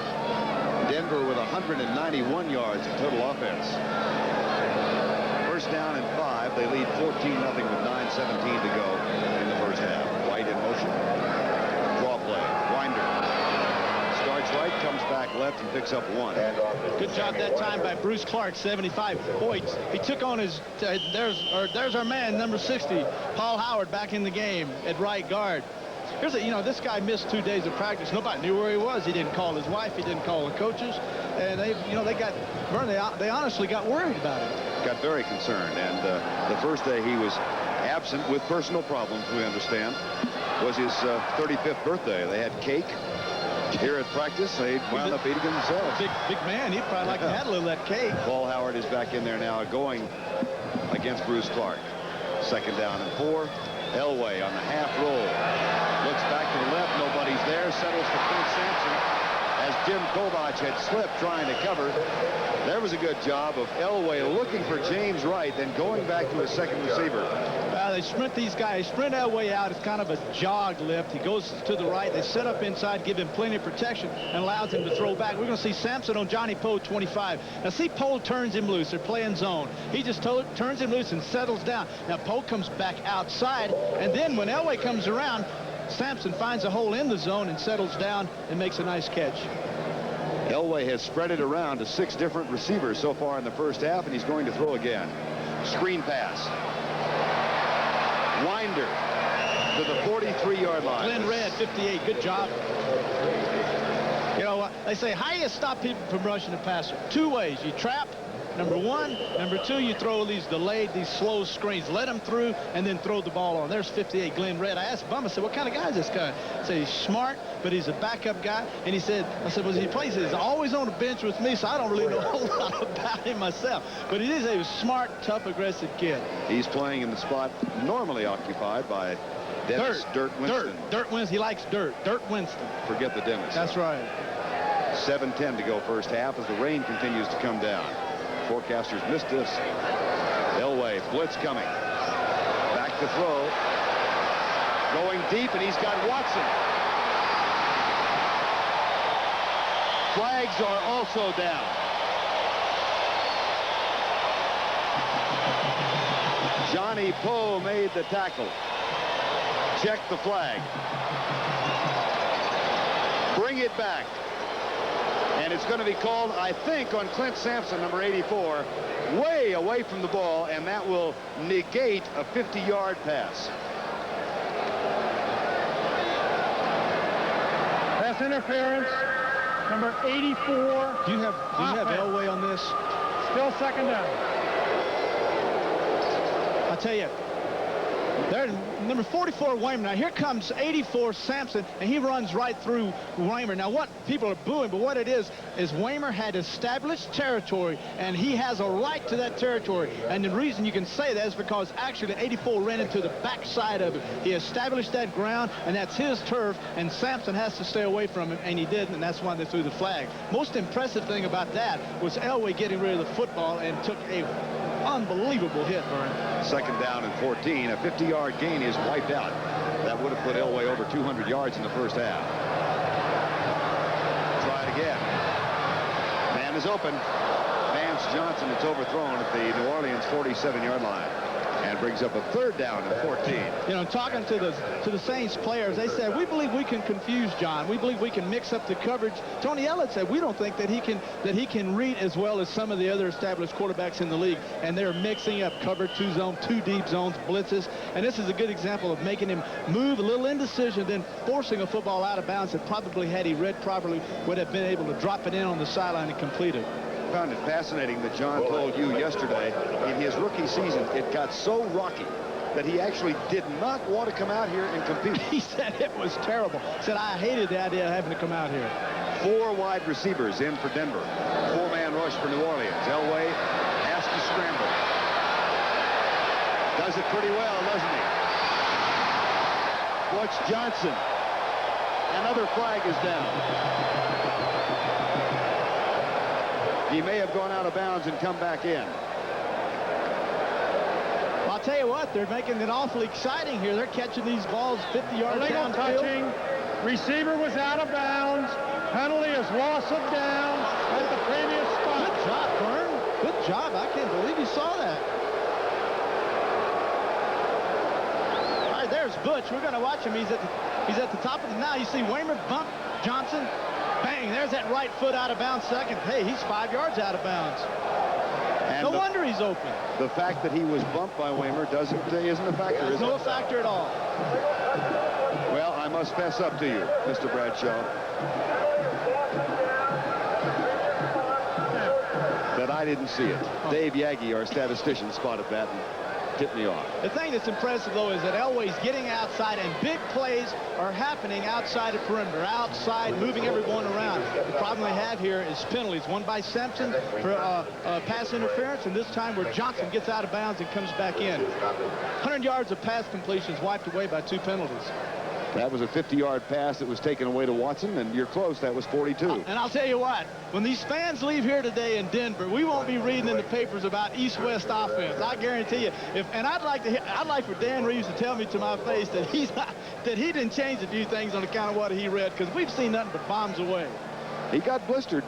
Denver with 191 yards of total offense. First down and 5. They lead 14-0 with 9:17 to go in the first half. White in motion. Draw play. Winder starts right, comes back left, and picks up 1. Good job that time by Bruce Clark, 75. Boy, he took on his, there's our man, number 60, Paul Howard, back in the game at right guard. Here's this guy missed 2 days of practice. Nobody knew where he was. He didn't call his wife. He didn't call the coaches. And they honestly got worried about it. Got very concerned. And the first day he was absent with personal problems, we understand, was his 35th birthday. They had cake here at practice. They wound up eating it themselves. Big man. He'd probably like to have a little of that cake. Paul Howard is back in there now going against Bruce Clark. Second down and 4. Elway on the half roll. Looks back to the left. Nobody's there. Settles for Clint Sampson. as Jim Kovach had slipped trying to cover. There was a good job of Elway looking for James Wright, then going back to his second receiver. They sprint these guys. Sprint Elway out. It's kind of a jog lift. He goes to the right. They set up inside, give him plenty of protection, and allows him to throw back. We're going to see Sampson on Johnny Poe, 25. Now, see, Poe turns him loose. They're playing zone. He just turns him loose and settles down. Now, Poe comes back outside, and then when Elway comes around, Sampson finds a hole in the zone and settles down and makes a nice catch. Elway has spread it around to 6 different receivers so far in the first half, and he's going to throw again. Screen pass. Winder to the 43-yard line. Glenn Red, 58. Good job. You know what? They say, how do you stop people from rushing the passer? 2 ways. You trap, number 1. Number 2, you throw these delayed, these slow screens. Let them through and then throw the ball on. There's 58, Glenn Red. I asked Bum, I said, what kind of guy is this guy? I said, he's smart, but he's a backup guy. And he said, I said, well, he plays, he's always on the bench with me, so I don't really know a whole lot about him myself. But he is a smart, tough, aggressive kid. He's playing in the spot normally occupied by Dennis Dirt Winston. Dirt Winston. He likes dirt. Dirt Winston. Forget the Dennis. That's right. 7:10 to go first half as the rain continues to come down. Forecasters missed this. Elway, blitz coming. Back to throw. Going deep, and he's got Watson. Flags are also down. Johnny Poe made the tackle. Check the flag. Bring it back. And it's going to be called, I think, on Clint Sampson, number 84, way away from the ball, and that will negate a 50-yard pass. Pass interference, number 84. Do you have Elway on this? Still second down. I'll tell you, there's number 44, Waymer. Now, here comes 84, Sampson, and he runs right through Waymer. Now, what people are booing, but what it is Waymer had established territory, and he has a right to that territory. And the reason you can say that is because actually 84 ran into the backside of it. He established that ground, and that's his turf, and Sampson has to stay away from him, and he didn't, and that's why they threw the flag. Most impressive thing about that was Elway getting rid of the football and took a unbelievable hit, Vern. Second down and 14. A 50-yard gain is wiped out. That would have put Elway over 200 yards in the first half. Try it again. Man is open. Vance Johnson, it's overthrown at the New Orleans 47-yard line. And brings up a third down and 14. You know, talking to the Saints players, they said, we believe we can confuse John. We believe we can mix up the coverage. Tony Ellett said, we don't think that he can read as well as some of the other established quarterbacks in the league. And they're mixing up cover 2 zone, 2 deep zones, blitzes. And this is a good example of making him move a little indecision, then forcing a football out of bounds that probably, had he read properly, would have been able to drop it in on the sideline and complete it. I found it fascinating that John told you yesterday in his rookie season it got so rocky that he actually did not want to come out here and compete. He said it was terrible. He said, I hated the idea of having to come out here. 4 wide receivers in for Denver. 4-man rush for New Orleans. Elway has to scramble. Does it pretty well, doesn't he? Butch Johnson. Another flag is down. He may have gone out of bounds and come back in. I'll tell you what, they're making it awfully exciting here. They're catching these balls 50 yards Illegal downfield. touching. Receiver was out of bounds. Penalty is loss of down at the previous spot. Good job, Vern. Good job. I can't believe you saw that. All right, there's Butch. We're going to watch him. He's at the top of the now. You see Waymer bump Johnson. Bang, there's that right foot out of bounds second. Hey, he's 5 yards out of bounds. And no wonder he's open. The fact that he was bumped by Waymer isn't a factor, is it? No factor at all. Well, I must fess up to you, Mr. Bradshaw, that I didn't see it. Dave Yaggy, our statistician, spotted that and tipped me off. The thing that's impressive, though, is that Elway's getting outside, and big plays are happening outside the perimeter, outside, moving everyone around. The problem they have here is penalties. One by Sampson for pass interference, and this time where Johnson gets out of bounds and comes back in. 100 yards of pass completions wiped away by 2 penalties. That was a 50-yard pass that was taken away to Watson, and you're close. That was 42. And I'll tell you what, when these fans leave here today in Denver, we won't be reading in the papers about East-West offense. I guarantee you. And I'd like for Dan Reeves to tell me to my face that that he didn't change a few things on account of what he read, because we've seen nothing but bombs away. He got blistered.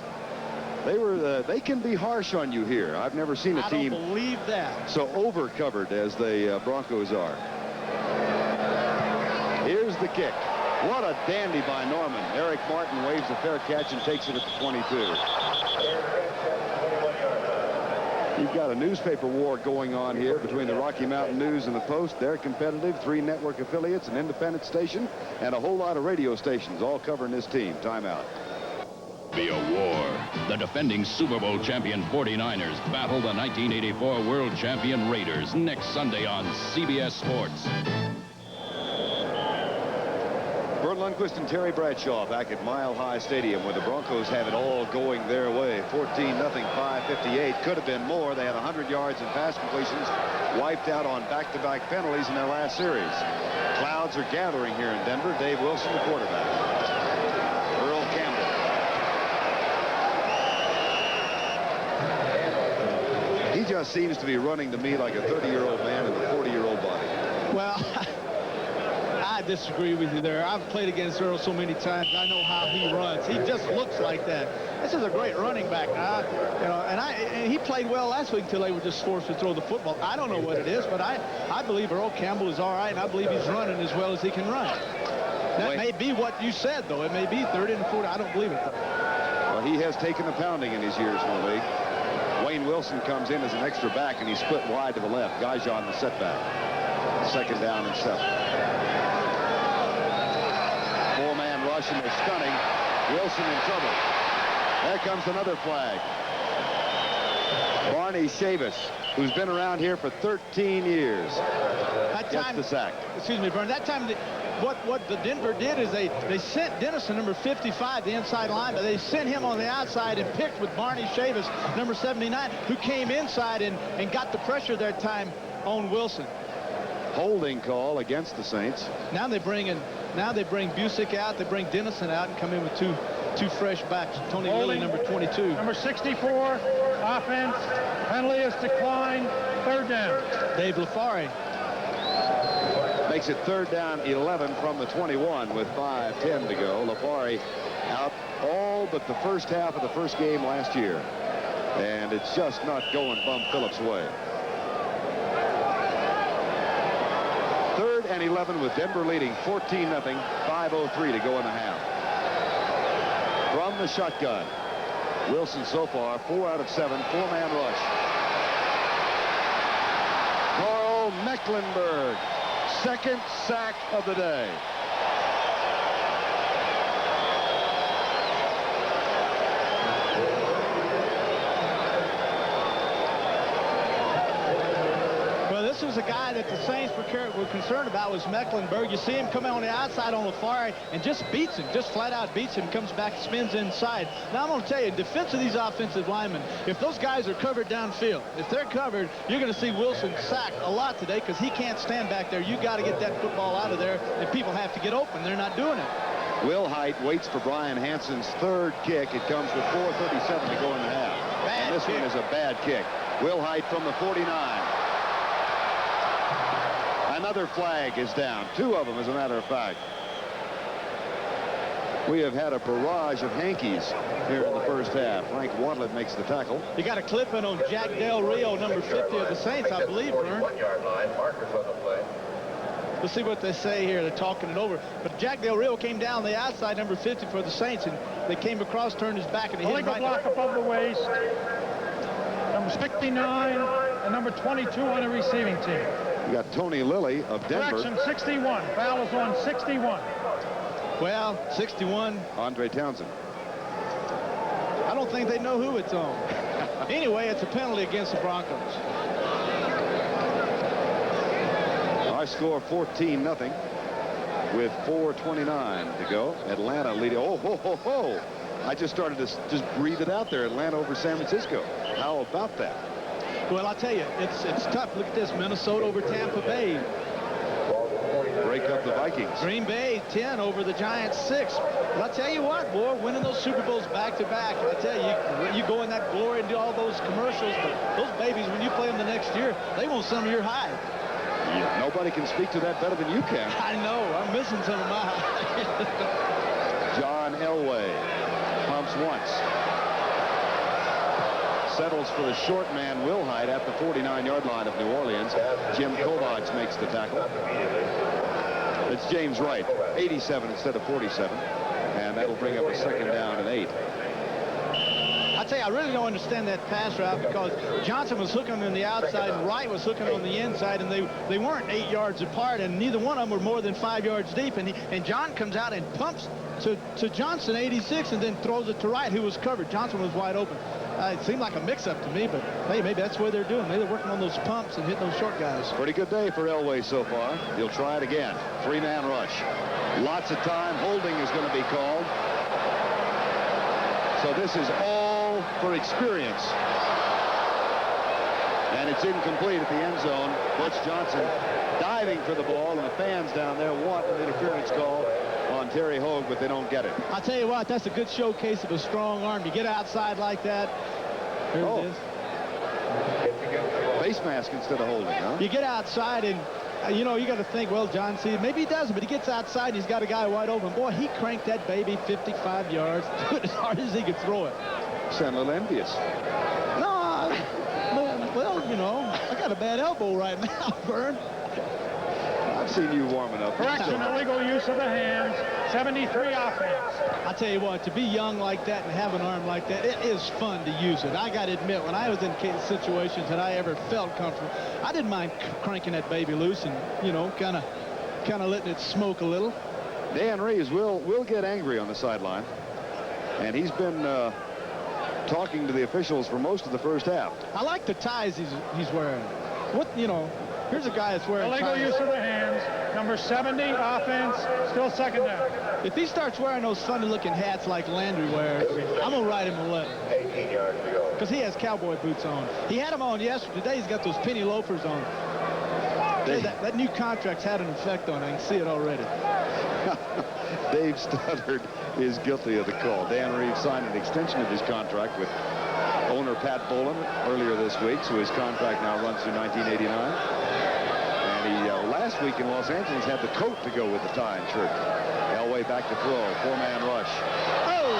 They can be harsh on you here. I've never seen a team. I don't believe that. So over-covered as the Broncos are. Here's the kick. What a dandy by Norman. Eric Martin waves a fair catch and takes it at the 22. You've got a newspaper war going on here between the Rocky Mountain News and the Post. They're competitive. 3 network affiliates, an independent station, and a whole lot of radio stations all covering this team. Timeout. Be a war. The defending Super Bowl champion 49ers battle the 1984 world champion Raiders next Sunday on CBS Sports. Vern Lundquist and Terry Bradshaw back at Mile High Stadium, where the Broncos have it all going their way. 14-0, 5:58. Could have been more. They had 100 yards in pass completions, wiped out on back-to-back penalties in their last series. Clouds are gathering here in Denver. Dave Wilson, the quarterback. Earl Campbell. He just seems to be running to me like a 30-year-old man in a 40-year-old body. Well, I disagree with you there. I've played against Earl so many times. I know how he runs. He just looks like that. This is a great running back. And he played well last week until they were just forced to throw the football. I don't know what it is, but I believe Earl Campbell is all right, and I believe he's running as well as he can run. That may be what you said, though. It may be 30 and 40. I don't believe it, though. Well, he has taken a pounding in his years in the league. Wayne Wilson comes in as an extra back, and he's split wide to the left. Gaja on the setback. 2nd down and 7. 4-man rush, and they're stunning. Wilson in trouble. There comes another flag. Barney Chavis, who's been around here for 13 years, gets the sack. Excuse me, Vern. That time, what the Denver did is they sent Dennison, number 55, the inside line, but they sent him on the outside and picked with Barney Chavis, number 79, who came inside and got the pressure that time on Wilson. Holding call against the Saints. Now they bring Busick out, they bring Dennison out and come in with two fresh backs. Tony Lilly, number 22. Number 64, offense. Penalty is declined. 3rd down. Dave LaFari. Makes it 3rd down 11 from the 21 with 5:10 to go. LaFari out all but the first half of the first game last year. And it's just not going Bum Phillips' way. 3rd and 11 with Denver leading 14-0, 5:03 to go in the half. From the shotgun, Wilson so far 4 out of 7, 4-man rush. Carl Mecklenburg, 2nd sack of the day. This was a guy that the Saints were concerned about, was Mecklenburg. You see him come on the outside on LaFari and just beats him, just flat out beats him, comes back, spins inside. Now I'm going to tell you, in defense of these offensive linemen, if those guys are covered downfield, if they're covered, you're going to see Wilson sacked a lot today because he can't stand back there. You got to get that football out of there, and people have to get open. They're not doing it. Will Height waits for Brian Hansen's 3rd kick. It comes with 4:37 to go in the half. And this one is a bad kick. Will Height from the 49. Another flag is down. 2 of them, as a matter of fact. We have had a barrage of hankies here in the first half. Frank Wadlett makes the tackle. You got a clip in on Jack Del Rio, number 50 of the Saints, I believe, Vern. 1-yard line. Markers on the play. Let's see what they say here. They're talking it over. But Jack Del Rio came down the outside, number 50 for the Saints, and they came across, turned his back, and he hit him right. Block above the waist. Number 69 and number 22 on the receiving team. You got Tony Lilly of Denver. Correction, 61. Foul is on 61. Well, 61. Andre Townsend. I don't think they know who it's on. Anyway, it's a penalty against the Broncos. Our score 14-0 with 4:29 to go. Atlanta leading. Oh, ho, ho, ho. I just started to just breathe it out there. Atlanta over San Francisco. How about that? Well, I'll tell you, it's tough. Look at this. Minnesota over Tampa Bay. Break wake up the Vikings. Green Bay 10 over the Giants 6. But I'll tell you what, boy, winning those Super Bowls back-to-back, I tell you, you go in that glory and do all those commercials, but those babies, when you play them the next year, they want some of your hide. Yeah, nobody can speak to that better than you can. I know. I'm missing some of my hide. John Elway pumps once. Settles for the short man, Will Hyde, at the 49-yard line of New Orleans. Jim Kovacs makes the tackle. It's James Wright, 87 instead of 47. And that'll bring up a 2nd down and 8. I tell you, I really don't understand that pass route because Johnson was hooking on the outside and Wright was hooking on the inside, and they weren't 8 yards apart, and neither one of them were more than 5 yards deep. And John comes out and pumps to Johnson, 86, and then throws it to Wright, who was covered. Johnson was wide open. It seemed like a mix-up to me, but hey, maybe that's what they're doing. Maybe they're working on those pumps and hitting those short guys. Pretty good day for Elway so far. He'll try it again. 3-man rush. Lots of time. Holding is going to be called. So this is all for experience. And it's incomplete at the end zone. Butch Johnson diving for the ball, and the fans down there want an interference call on Terry Hogue, but they don't get it. I'll tell you what, that's a good showcase of a strong arm. You get outside like that. Here it is. Face mask instead of holding, huh? You get outside and, you know, you got to think, well, John, see, maybe he doesn't, but he gets outside and he's got a guy wide open. Boy, he cranked that baby 55 yards, as hard as he could throw it. Sound a little envious. No, well, you know, I got a bad elbow right now, Vern. I've seen you warming up. Correction, illegal use of the hands, 73 offense. I tell you what, to be young like that and have an arm like that, it is fun to use it. I got to admit, when I was in situations that I ever felt comfortable, I didn't mind cranking that baby loose and, you know, kind of letting it smoke a little. Dan Reeves will get angry on the sideline, and he's been talking to the officials for most of the first half. I like the ties he's wearing. What, you know, here's a guy that's wearing Illegal use of the hands, number 70, offense, still 2nd down. If he starts wearing those funny-looking hats like Landry wears, I'm going to write him a letter. 18 yards to go. Because he has cowboy boots on. He had them on yesterday. Today he's got those penny loafers on. That new contract's had an effect on him. I can see it already. Dave Stoddard is guilty of the call. Dan Reeves signed an extension of his contract with owner Pat Boland earlier this week, so his contract now runs through 1989. And he, last week in Los Angeles, had the coat to go with the tie and shirt. Elway back to throw. 4-man rush. Oh!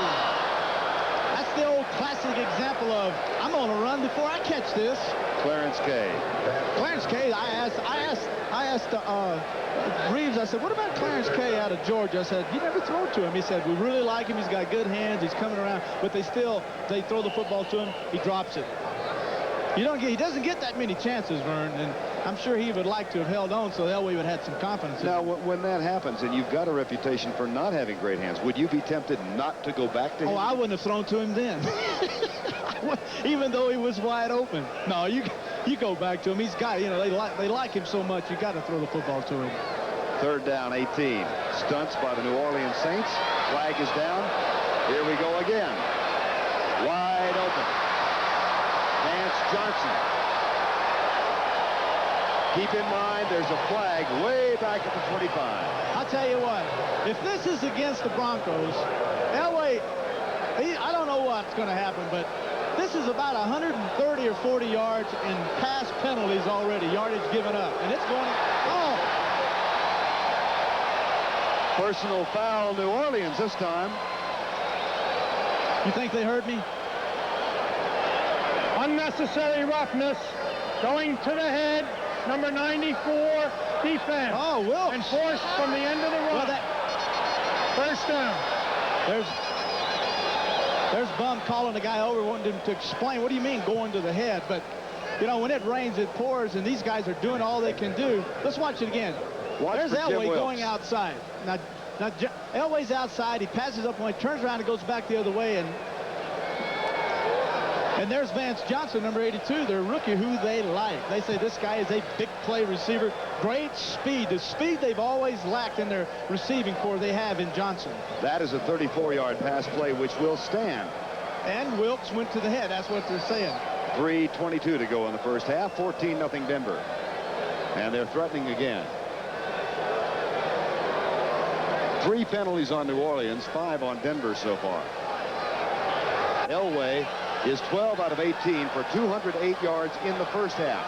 That's the old classic example of, I'm going to run before I catch this. Clarence Kay. Clarence Kay, I asked Reeves, I said, what about Clarence Kay out of Georgia? I said, you never throw to him. He said, we really like him. He's got good hands. He's coming around. But they throw the football to him. He drops it. He doesn't get that many chances, Vern, and I'm sure he would like to have held on so Elway would have had some confidence. Now, when that happens, and you've got a reputation for not having great hands, would you be tempted not to go back to him? Oh, I wouldn't have thrown to him then. Even though he was wide open. No, you go back to him. He's got, you know, they like him so much, you got to throw the football to him. 3rd down, 18. Stunts by the New Orleans Saints. Flag is down. Here we go again. Wide open. Vance Johnson. Keep in mind, there's a flag way back at the 45. I'll tell you what, if this is against the Broncos, Elway, I don't know what's going to happen, but this is about 130 or 40 yards in pass penalties already, yardage given up. And it's going, oh! Personal foul, New Orleans this time. You think they heard me? Unnecessary roughness, going to the head, number 94, defense. Oh, Wilkes. Enforced from the end of the run. Well, 1st down. There's Bum calling the guy over, wanting him to explain, what do you mean going to the head? But, you know, when it rains, it pours, and these guys are doing all they can do. Let's watch it again. There's Elway going outside. Now Elway's outside. He passes up one, turns around and goes back the other way. And there's Vance Johnson, number 82, their rookie, who they like. They say this guy is a big play receiver. Great speed. The speed they've always lacked in their receiving corps they have in Johnson. That is a 34-yard pass play, which will stand. And Wilkes went to the head. That's what they're saying. 3:22 to go in the first half. 14-0 Denver. And they're threatening again. 3 penalties on New Orleans, 5 on Denver so far. Elway is 12 out of 18 for 208 yards in the first half.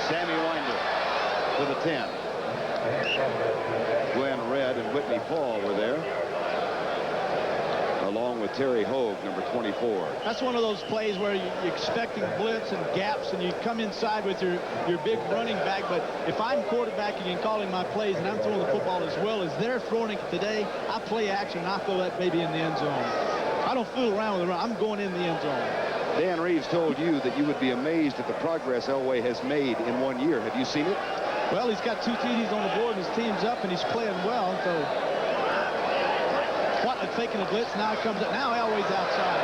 Sammy Winder to the 10. Glenn Red and Whitney Paul were there, along with Terry Hogue, number 24. That's one of those plays where you're expecting blitz and gaps, and you come inside with your big running back. But if I'm quarterbacking and calling my plays and I'm throwing the football as well as they're throwing it today, I play action and I throw that baby in the end zone. I don't fool around with the run. I'm going in the end zone. Dan Reeves told you that you would be amazed at the progress Elway has made in 1 year. Have you seen it? Well, he's got 2 TDs on the board, and his team's up, and he's playing well. So, faking a blitz. Now it comes up. Now Elway's outside.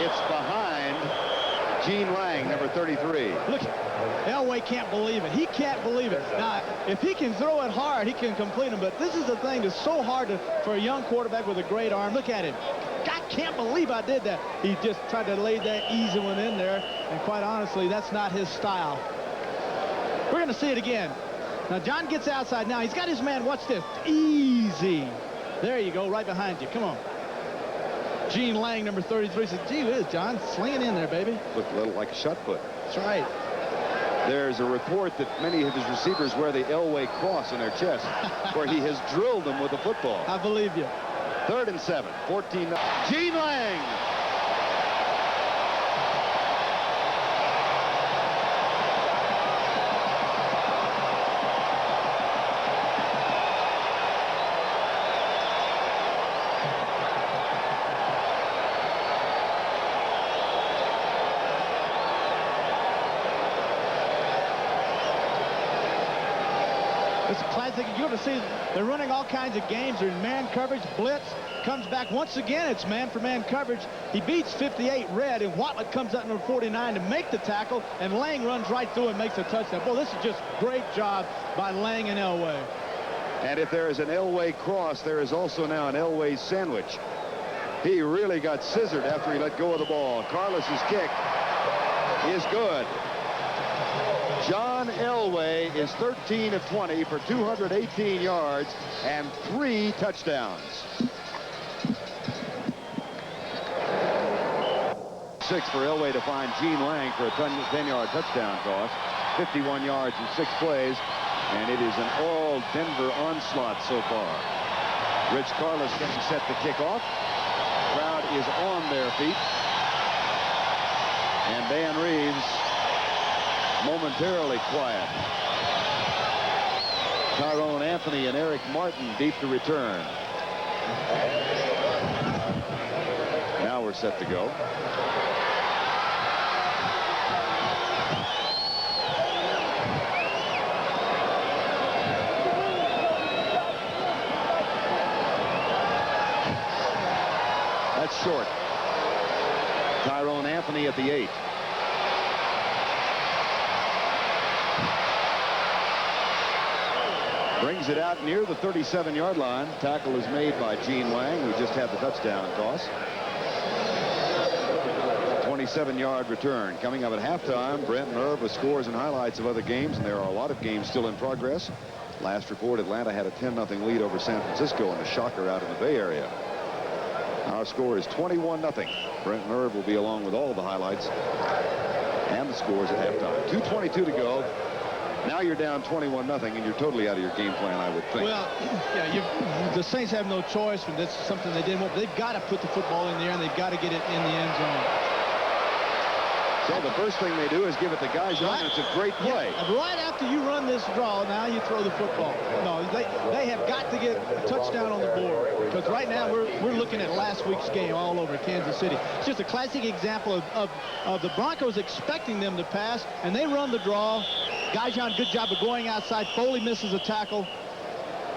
It's behind Gene Lang, number 33. Look, Elway can't believe it. He can't believe it. Now, if he can throw it hard, he can complete them. But this is the thing that's so hard for a young quarterback with a great arm. Look at him. I can't believe I did that. He just tried to lay that easy one in there. And quite honestly, that's not his style. We're going to see it again. Now, John gets outside now. He's got his man. Watch this. Easy. There you go, right behind you. Come on. Gene Lang, number 33, says, gee whiz, John, sling it in there, baby. Looked a little like a shot put. That's right. There's a report that many of his receivers wear the Elway cross on their chest, where he has drilled them with the football. I believe you. 3rd and 7, 14. Gene Lang. You're going to see they're running all kinds of games. They're in man coverage, blitz, comes back once again. It's man-for-man coverage. He beats 58 Red, and Watlett comes up number 49 to make the tackle, and Lang runs right through and makes a touchdown. Boy, this is just great job by Lang and Elway. And if there is an Elway cross, there is also now an Elway sandwich. He really got scissored after he let go of the ball. Carlos's kick is good. John Elway is 13 of 20 for 218 yards and 3 touchdowns. 6 for Elway to find Gene Lang for a 10-yard touchdown toss. 51 yards in 6 plays, and it is an all Denver onslaught so far. Rich Carlos getting set to kick off. Crowd is on their feet. And Dan Reeves momentarily quiet. Tyrone Anthony and Eric Martin deep to return. Now we're set to go. That's short. Tyrone Anthony at the 8. Brings it out near the 37-yard line. Tackle is made by Gene Lang, who just had the touchdown toss. 27-yard return. Coming up at halftime, Brent Nerve with scores and highlights of other games, and there are a lot of games still in progress. Last report, Atlanta had a 10-0 lead over San Francisco in a shocker out in the Bay Area. Our score is 21-0. Brent Nerve will be along with all the highlights and the scores at halftime. 2:22 to go. Now you're down 21-0, and you're totally out of your game plan, I would think. Well, yeah, the Saints have no choice. That's something they didn't want. They've got to put the football in the air, and they've got to get it in the end zone. So the first thing they do is give it to guys young, and it's a great play. Yeah, right after you run this draw, now you throw the football. No, they have got to get a touchdown on the board, because right now we're looking at last week's game all over Kansas City. It's just a classic example of the Broncos expecting them to pass, and they run the draw. Gajan, good job of going outside. Foley misses a tackle.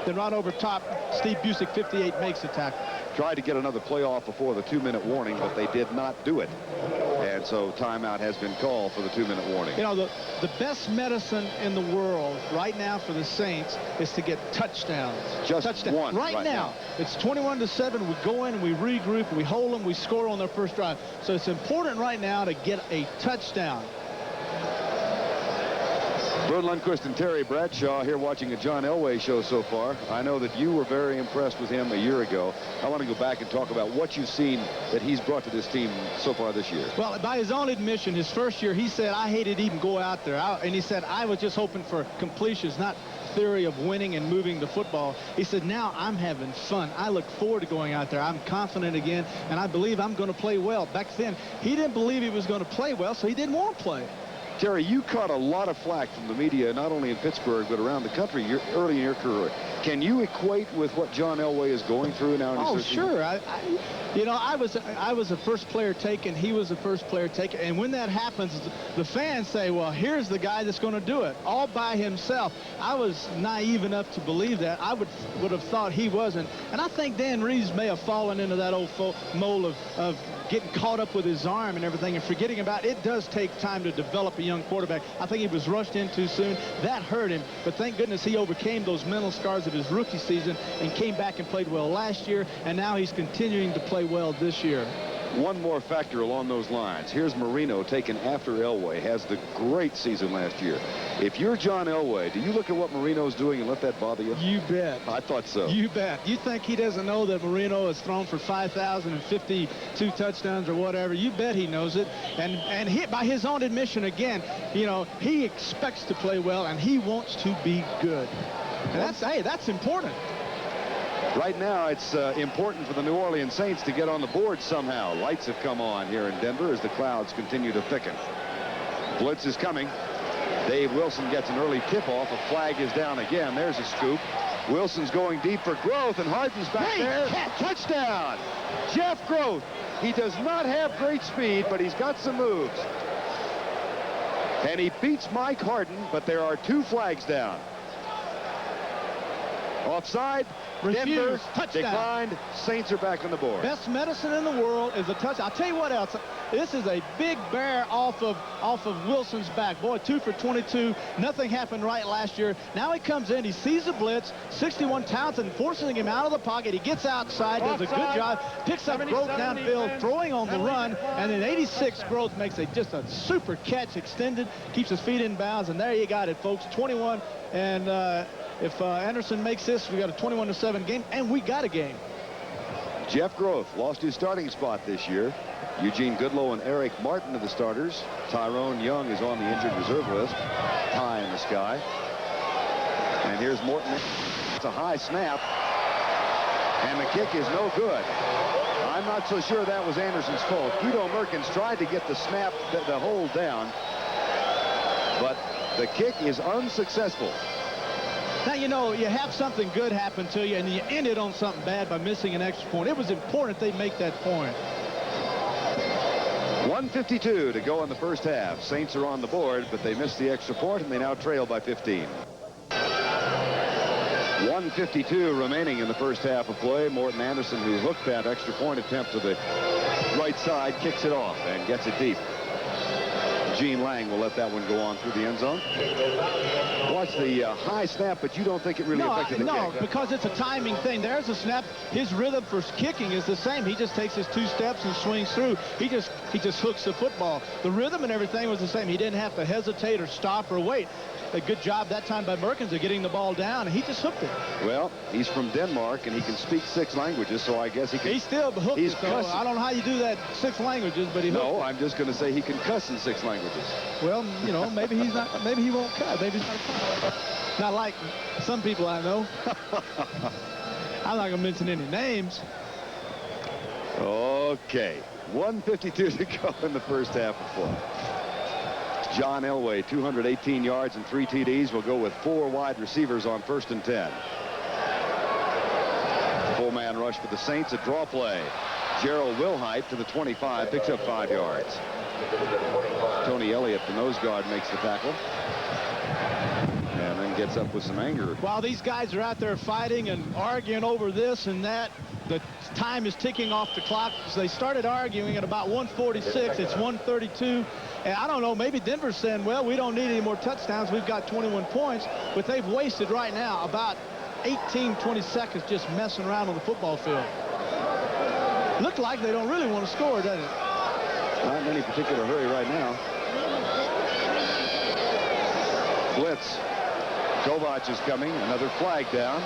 Then right over top, Steve Busick, 58, makes the tackle. Tried to get another play off before the 2-minute warning, but they did not do it. And so timeout has been called for the 2-minute warning. You know, the best medicine in the world right now for the Saints is to get touchdowns. Just touchdown. one right now. It's 21-7. We go in, we regroup, we hold them, we score on their first drive. So it's important right now to get a touchdown. Bert Lundquist and Terry Bradshaw here watching a John Elway show so far. I know that you were very impressed with him a year ago. I want to go back and talk about what you've seen that he's brought to this team so far this year. Well, by his own admission, his first year, he said, I hated to even go out there. And he said, I was just hoping for completions, not theory of winning and moving the football. He said, now I'm having fun. I look forward to going out there. I'm confident again, and I believe I'm going to play well. Back then, he didn't believe he was going to play well, so he didn't want to play. Terry, you caught a lot of flack from the media, not only in Pittsburgh, but around the country early in your career. Can you equate with what John Elway is going through now? Oh, sure. You know, I was the first player taken. He was the first player taken. And when that happens, the fans say, well, here's the guy that's going to do it all by himself. I was naive enough to believe that. I would have thought he wasn't. And I think Dan Reeves may have fallen into that old mold of getting caught up with his arm and everything and forgetting about it. It does take time to develop a young quarterback. I think he was rushed in too soon. That hurt him. But thank goodness he overcame those mental scars of his rookie season and came back and played well last year. And now he's continuing to play well this year. One more factor along those lines. Here's Marino taken after Elway, has the great season last year. If you're John Elway, do you look at what Marino's doing and let that bother you? You bet. I thought so. You bet. You think he doesn't know that Marino has thrown for 5,052 touchdowns or whatever? You bet he knows it. And he, by his own admission again, you know, he expects to play well and he wants to be good. And that's important. Right now, it's important for the New Orleans Saints to get on the board somehow. Lights have come on here in Denver as the clouds continue to thicken. Blitz is coming. Dave Wilson gets an early tip-off. A flag is down again. There's a scoop. Wilson's going deep for Groth, and Harden's back there. Touchdown! Jeff Groth. He does not have great speed, but he's got some moves. And he beats Mike Harden, but there are 2 flags down. Offside. Denver declined. Saints are back on the board. Best medicine in the world is a touchdown. I'll tell you what else. This is a big bear off of Wilson's back. Boy, 2 for 22. Nothing happened right last year. Now he comes in. He sees the blitz. 61 Townsend forcing him out of the pocket. He gets outside, does a good job, picks up Groth downfield, throwing on the run, and then 86 Groth makes just a super catch extended, keeps his feet in bounds, and there you got it, folks. 21 and. If Anderson makes this, we got a 21-7 game, and we got a game. Jeff Groth lost his starting spot this year. Eugene Goodlow and Eric Martin are the starters. Tyrone Young is on the injured reserve list. High in the sky. And here's Morton. It's a high snap. And the kick is no good. I'm not so sure that was Anderson's fault. Guido Merkins tried to get the snap, the hold down. But the kick is unsuccessful. Now, you know, you have something good happen to you, and you end it on something bad by missing an extra point. It was important they make that point. 1:52 to go in the first half. Saints are on the board, but they missed the extra point, and they now trail by 15. 1:52 remaining in the first half of play. Morton Anderson, who hooked that extra point attempt to the right side, kicks it off and gets it deep. Gene Lang will let that one go on through the end zone. Watch the high snap, but you don't think it really affected the kick? No, because it's a timing thing. There's a snap. His rhythm for kicking is the same. He just takes his 2 steps and swings through. He just hooks the football. The rhythm and everything was the same. He didn't have to hesitate or stop or wait. A good job that time by Merkins of getting the ball down, and he just hooked it. Well, he's from Denmark, and he can speak 6 languages, so I guess he can. He still hooked it, though. I don't know how you do that 6 languages, but he hooked it. No, I'm just going to say he can cuss in 6 languages. Well, you know, maybe he's not. Maybe he won't cuss. Maybe he's not a cuss. Not like some people I know. I'm not going to mention any names. Okay, 1:52 to go in the first half of play. John Elway, 218 yards and 3 TDs. Will go with 4 wide receivers on 1st and 10. Full-man rush for the Saints. A draw play. Gerald Wilhite to the 25, picks up 5 yards. Tony Elliott, the nose guard, makes the tackle. And then gets up with some anger. While these guys are out there fighting and arguing over this and that, the time is ticking off the clock. So they started arguing at about 1:46. It's 1:32. And I don't know, maybe Denver's saying, well, we don't need any more touchdowns. We've got 21 points. But they've wasted right now about 18, 20 seconds just messing around on the football field. Look like they don't really want to score, doesn't it? Not in any particular hurry right now. Blitz. Kovac is coming. Another flag down.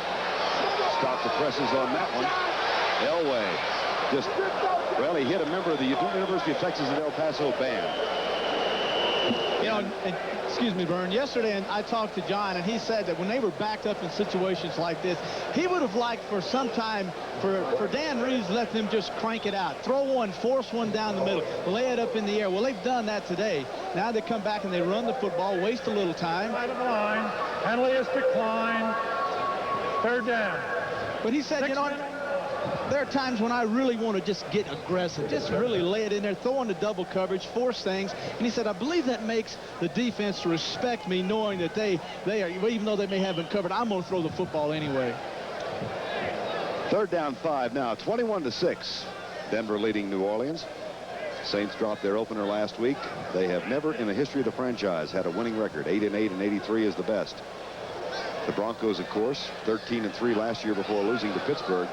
Stop the presses on that one. Elway just, well, he hit a member of the University of Texas at El Paso band. You know, and, excuse me, Vern, yesterday I talked to John, and he said that when they were backed up in situations like this, he would have liked for some time for Dan Reeves to let them just crank it out. Throw one, force one down the middle, lay it up in the air. Well, they've done that today. Now they come back and they run the football, waste a little time. Side of the line. Penalty is declined. Third down. But he said, you know, there are times when I really want to just get aggressive, just really lay it in there, throw in the double coverage, force things. And he said, I believe that makes the defense respect me, knowing that they are, even though they may have been covered, I'm going to throw the football anyway. Third down 5 now, 21-6. Denver leading New Orleans. Saints dropped their opener last week. They have never in the history of the franchise had a winning record. 8-8 and 83 is the best. The Broncos, of course, 13-3 last year before losing to Pittsburgh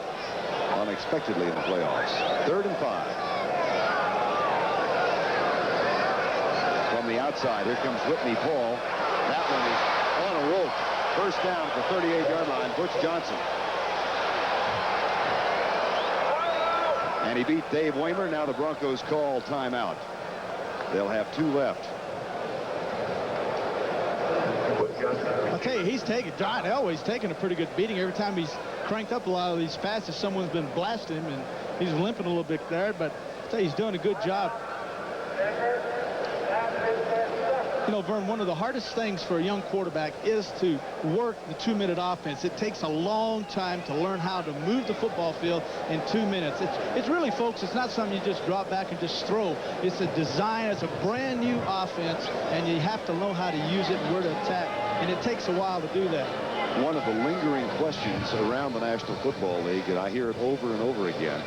unexpectedly in the playoffs. 3rd and 5. From the outside, here comes Whitney Paul. That one is on a roll. First down at the 38-yard line, Butch Johnson. And he beat Dave Waymer. Now the Broncos call timeout. They'll have 2 left. I'll tell you, he's taking, John Elway's taking a pretty good beating. Every time he's cranked up a lot of these passes, someone's been blasting him, and he's limping a little bit there, but I'll tell you, he's doing a good job. You know, Vern, one of the hardest things for a young quarterback is to work the 2-minute offense. It takes a long time to learn how to move the football field in 2 minutes. It's really, folks, it's not something you just drop back and just throw. It's a design. It's a brand new offense, and you have to know how to use it and where to attack, and it takes a while to do that. One of the lingering questions around the National Football League, and I hear it over and over again,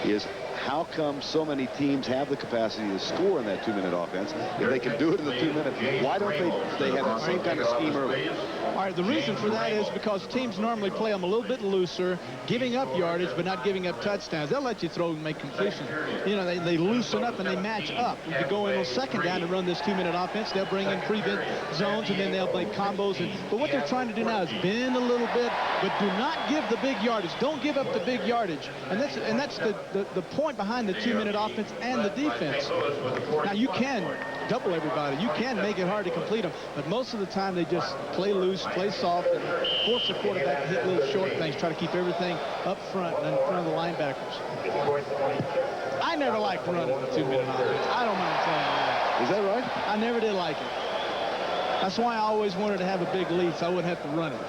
is how come so many teams have the capacity to score in that 2-minute offense? If they can do it in the 2 minutes, why don't they have the same kind of scheme early? All right, the reason for that is because teams normally play them a little bit looser, giving up yardage but not giving up touchdowns. They'll let you throw and make completions. You know, they loosen up and they match up. If you go in on 2nd down to run this 2-minute offense, they'll bring in prevent zones, and then they'll play combos. But what they're trying to do now is bend a little bit, but do not give the big yardage. Don't give up the big yardage. And that's the point behind the 2-minute offense and the defense. Now, you can double everybody. You can make it hard to complete them, but most of the time they just play loose, play soft, and force the quarterback to hit little short things, try to keep everything up front and in front of the linebackers. I never liked running the 2-minute offense. I don't mind telling you that. Is that right? I never did like it. That's why I always wanted to have a big lead so I wouldn't have to run it.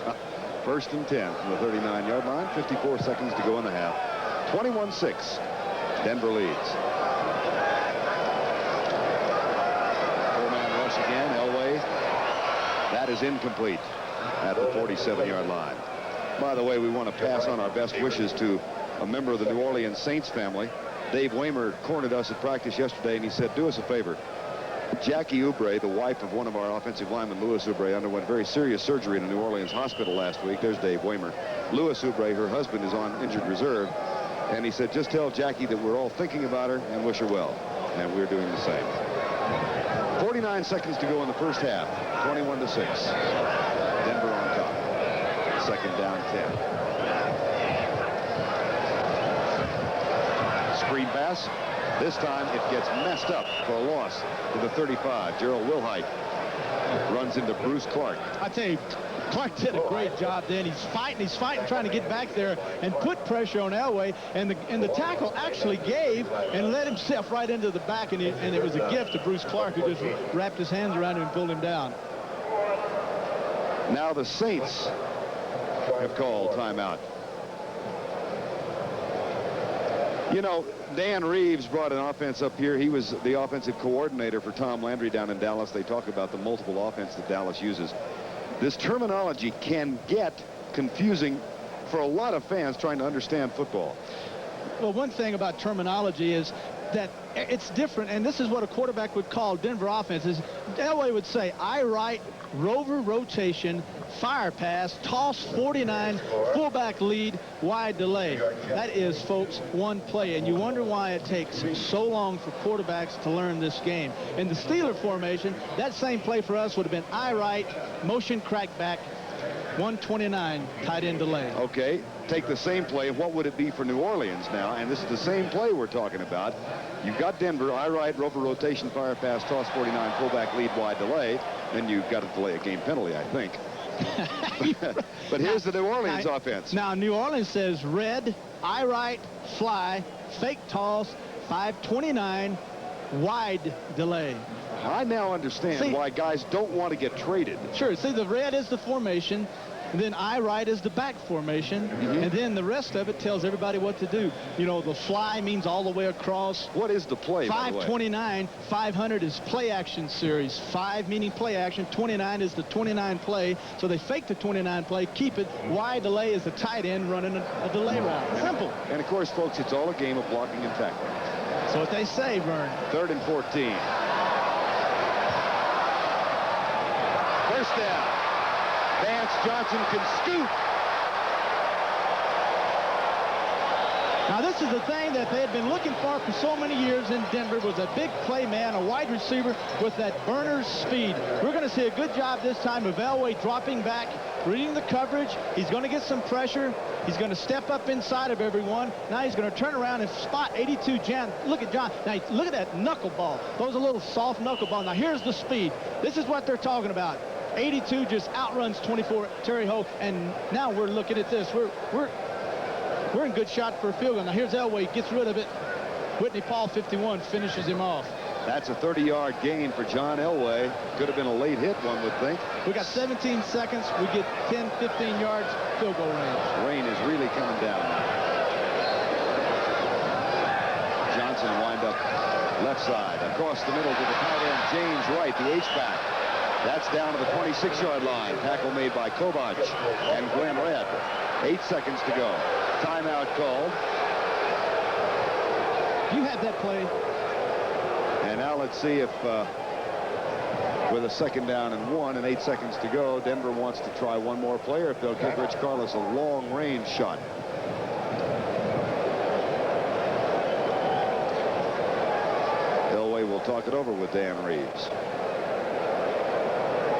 1st and 10 from the 39-yard line. 54 seconds to go in the half. 21-6. Denver leads. 4-man rush again. Elway. That is incomplete at the 47-yard line. By the way, we want to pass on our best wishes to a member of the New Orleans Saints family. Dave Waymer cornered us at practice yesterday, and he said, do us a favor. Jackie Oubre, the wife of one of our offensive linemen, Louis Oubre, underwent very serious surgery in a New Orleans hospital last week. There's Dave Waymer. Louis Oubre, her husband, is on injured reserve. And he said, just tell Jackie that we're all thinking about her and wish her well. And we're doing the same. 49 seconds to go in the first half. 21-6. Denver on top. 2nd down 10. Screen pass. This time it gets messed up for a loss to the 35. Gerald Wilhite runs into Bruce Clark. I tell you, Clark did a great job then. He's fighting, trying to get back there and put pressure on Elway, and the tackle actually gave and let himself right into the back, and it was a gift to Bruce Clark, who just wrapped his hands around him and pulled him down. Now the Saints have called timeout. You know, Dan Reeves brought an offense up here. He was the offensive coordinator for Tom Landry down in Dallas. They talk about the multiple offense that Dallas uses. This terminology can get confusing for a lot of fans trying to understand football. Well, one thing about terminology is that it's different, and this is what a quarterback would call Denver offenses. Elway would say, I right, rover rotation, fire pass, toss 49, fullback lead, wide delay. That is, folks, one play, and you wonder why it takes so long for quarterbacks to learn this game. In the Steeler formation, that same play for us would have been I right, motion crackback, 129, tight end delay. Okay, take the same play. What would it be for New Orleans now? And this is the same play we're talking about. You've got Denver, I right, rover rotation, fire pass, toss 49, fullback lead, wide delay. Then you've got to delay a game penalty, I think. But here's the New Orleans offense. Now, New Orleans says red, I right, fly, fake toss, 529, wide delay. I now understand why guys don't want to get traded. Sure. See, the red is the formation, and then I right is the back formation, and then the rest of it tells everybody what to do. You know, the fly means all the way across. What is the play, 529, 500 is play action series. 5 meaning play action, 29 is the 29 play, so they fake the 29 play, keep it. Wide delay is the tight end running a delay route. Simple. And, of course, folks, it's all a game of blocking and tackling. That's what they say, Vern. 3rd and 14. First down. Vance Johnson can scoot. Now, this is the thing that they had been looking for so many years in Denver, was a big play man, a wide receiver with that burner speed. We're going to see a good job this time of Elway dropping back, reading the coverage. He's going to get some pressure. He's going to step up inside of everyone. Now he's going to turn around and spot 82 Jan. Look at John. Now look at that knuckleball. Those are little soft knuckleball. Now here's the speed. This is what they're talking about. 82 just outruns 24 Terry Ho, and now we're looking at this. We're in good shot for a field goal. Now here's Elway, gets rid of it. Whitney Paul, 51, finishes him off. That's a 30-yard gain for John Elway. Could have been a late hit, one would think. We got 17 seconds. We get 10, 15 yards, field goal range. Rain is really coming down. Johnson wind up left side, across the middle to the tight end, James Wright, the H-back. That's down to the 26-yard line. Tackle made by Kovach and Glenn Red. 8 seconds to go. Timeout called. You had that play. And now let's see if, with a 2nd down and 1 and 8 seconds to go, Denver wants to try one more play, or if they'll give Rich Carlos a long-range shot. Elway will talk it over with Dan Reeves.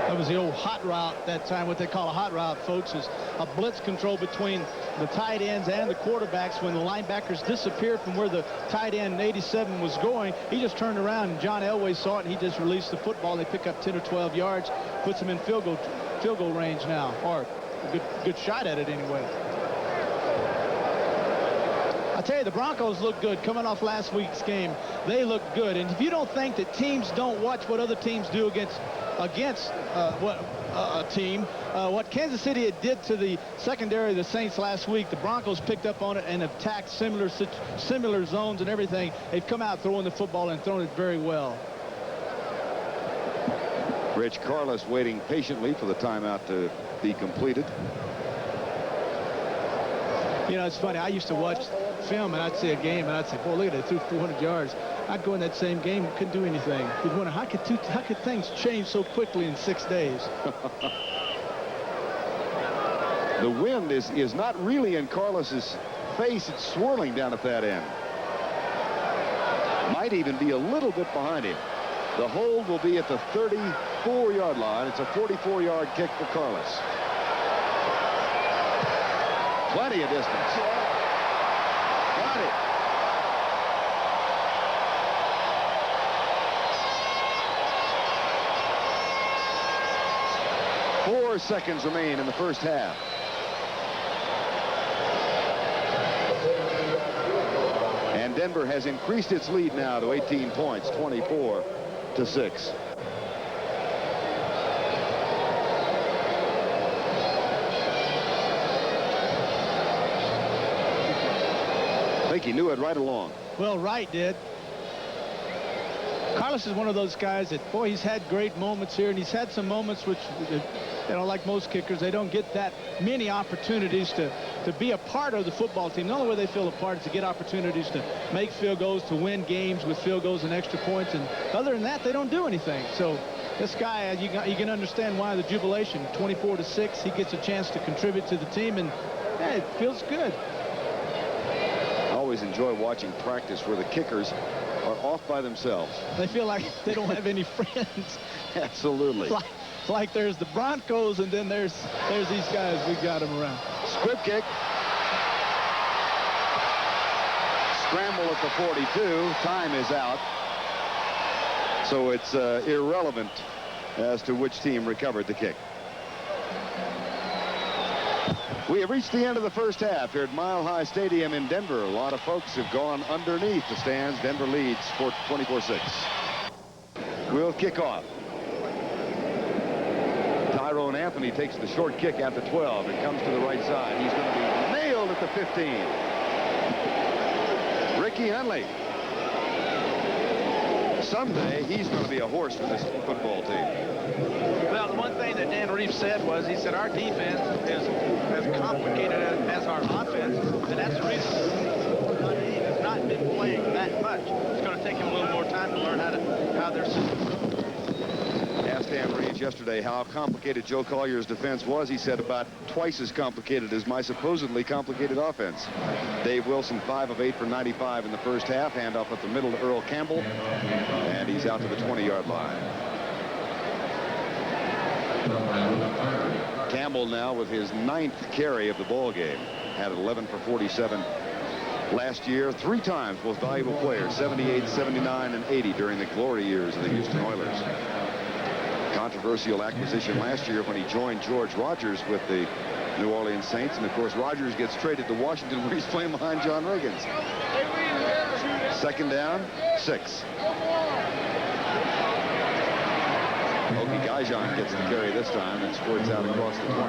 That was the old hot route that time. What they call a hot route, folks, is a blitz control between the tight ends and the quarterbacks. When the linebackers disappeared from where the tight end in 87 was going, he just turned around, and John Elway saw it, and he just released the football. They pick up 10 or 12 yards, puts them in field goal range now, or a good shot at it anyway. I tell you, the Broncos look good coming off last week's game. They look good, and if you don't think that teams don't watch what other teams do against a team, what Kansas City did to the secondary of the Saints last week, the Broncos picked up on it and attacked similar zones and everything. They've come out throwing the football and thrown it very well. Rich Carlos waiting patiently for the timeout to be completed. You know, it's funny. I used to watch film, and I'd see a game, and I'd say, boy, look at it, threw 400 yards. I'd go in that same game, couldn't do anything. You'd wonder, how could things change so quickly in 6 days? The wind is not really in Carlos's face. It's swirling down at that end. Might even be a little bit behind him. The hold will be at the 34-yard line. It's a 44-yard kick for Carlos. Plenty of distance. Got it. Four seconds remain in the first half. And Denver has increased its lead now to 18 points, 24-6. I think he knew it right along. Well, Wright did. Carlos is one of those guys that, boy, he's had great moments here, and he's had some moments which, you know, like most kickers, they don't get that many opportunities to be a part of the football team. The only way they feel a part is to get opportunities to make field goals, to win games with field goals and extra points, and other than that, they don't do anything. So this guy, you can understand why the jubilation. 24-6, he gets a chance to contribute to the team, and hey, it feels good. I always enjoy watching practice where the kickers are off by themselves. They feel like they don't have any friends. Absolutely. Like there's the Broncos, and then there's these guys. We got them around. Squib kick. Scramble at the 42. Time is out. So it's irrelevant as to which team recovered the kick. We have reached the end of the first half here at Mile High Stadium in Denver. A lot of folks have gone underneath the stands. Denver leads for 24-6. We'll kick off. Tyrone Anthony takes the short kick at the 12. It comes to the right side. He's going to be nailed at the 15. Ricky Henley. Someday he's going to be a horse for this football team. Well, the one thing that Dan Reeves said was, he said, our defense is as complicated as our offense, and that's the reason he has not been playing that much. It's going to take him a little more time to learn how their system goes. Asked Dan Reeves yesterday how complicated Joe Collier's defense was. He said about twice as complicated as my supposedly complicated offense. Dave Wilson, 5 of 8 for 95 in the first half. Handoff up the middle to Earl Campbell, and he's out to the 20-yard line. Campbell now with his 9th carry of the ball game. Had 11 for 47 last year. 3 times most valuable player, 78, 79, and 80 during the glory years of the Houston Oilers. Controversial acquisition last year when he joined George Rogers with the New Orleans Saints. And, of course, Rogers gets traded to Washington where he's playing behind John Riggins. 2nd down, 6. Oki Gajan gets the carry this time and squirts out across the 20.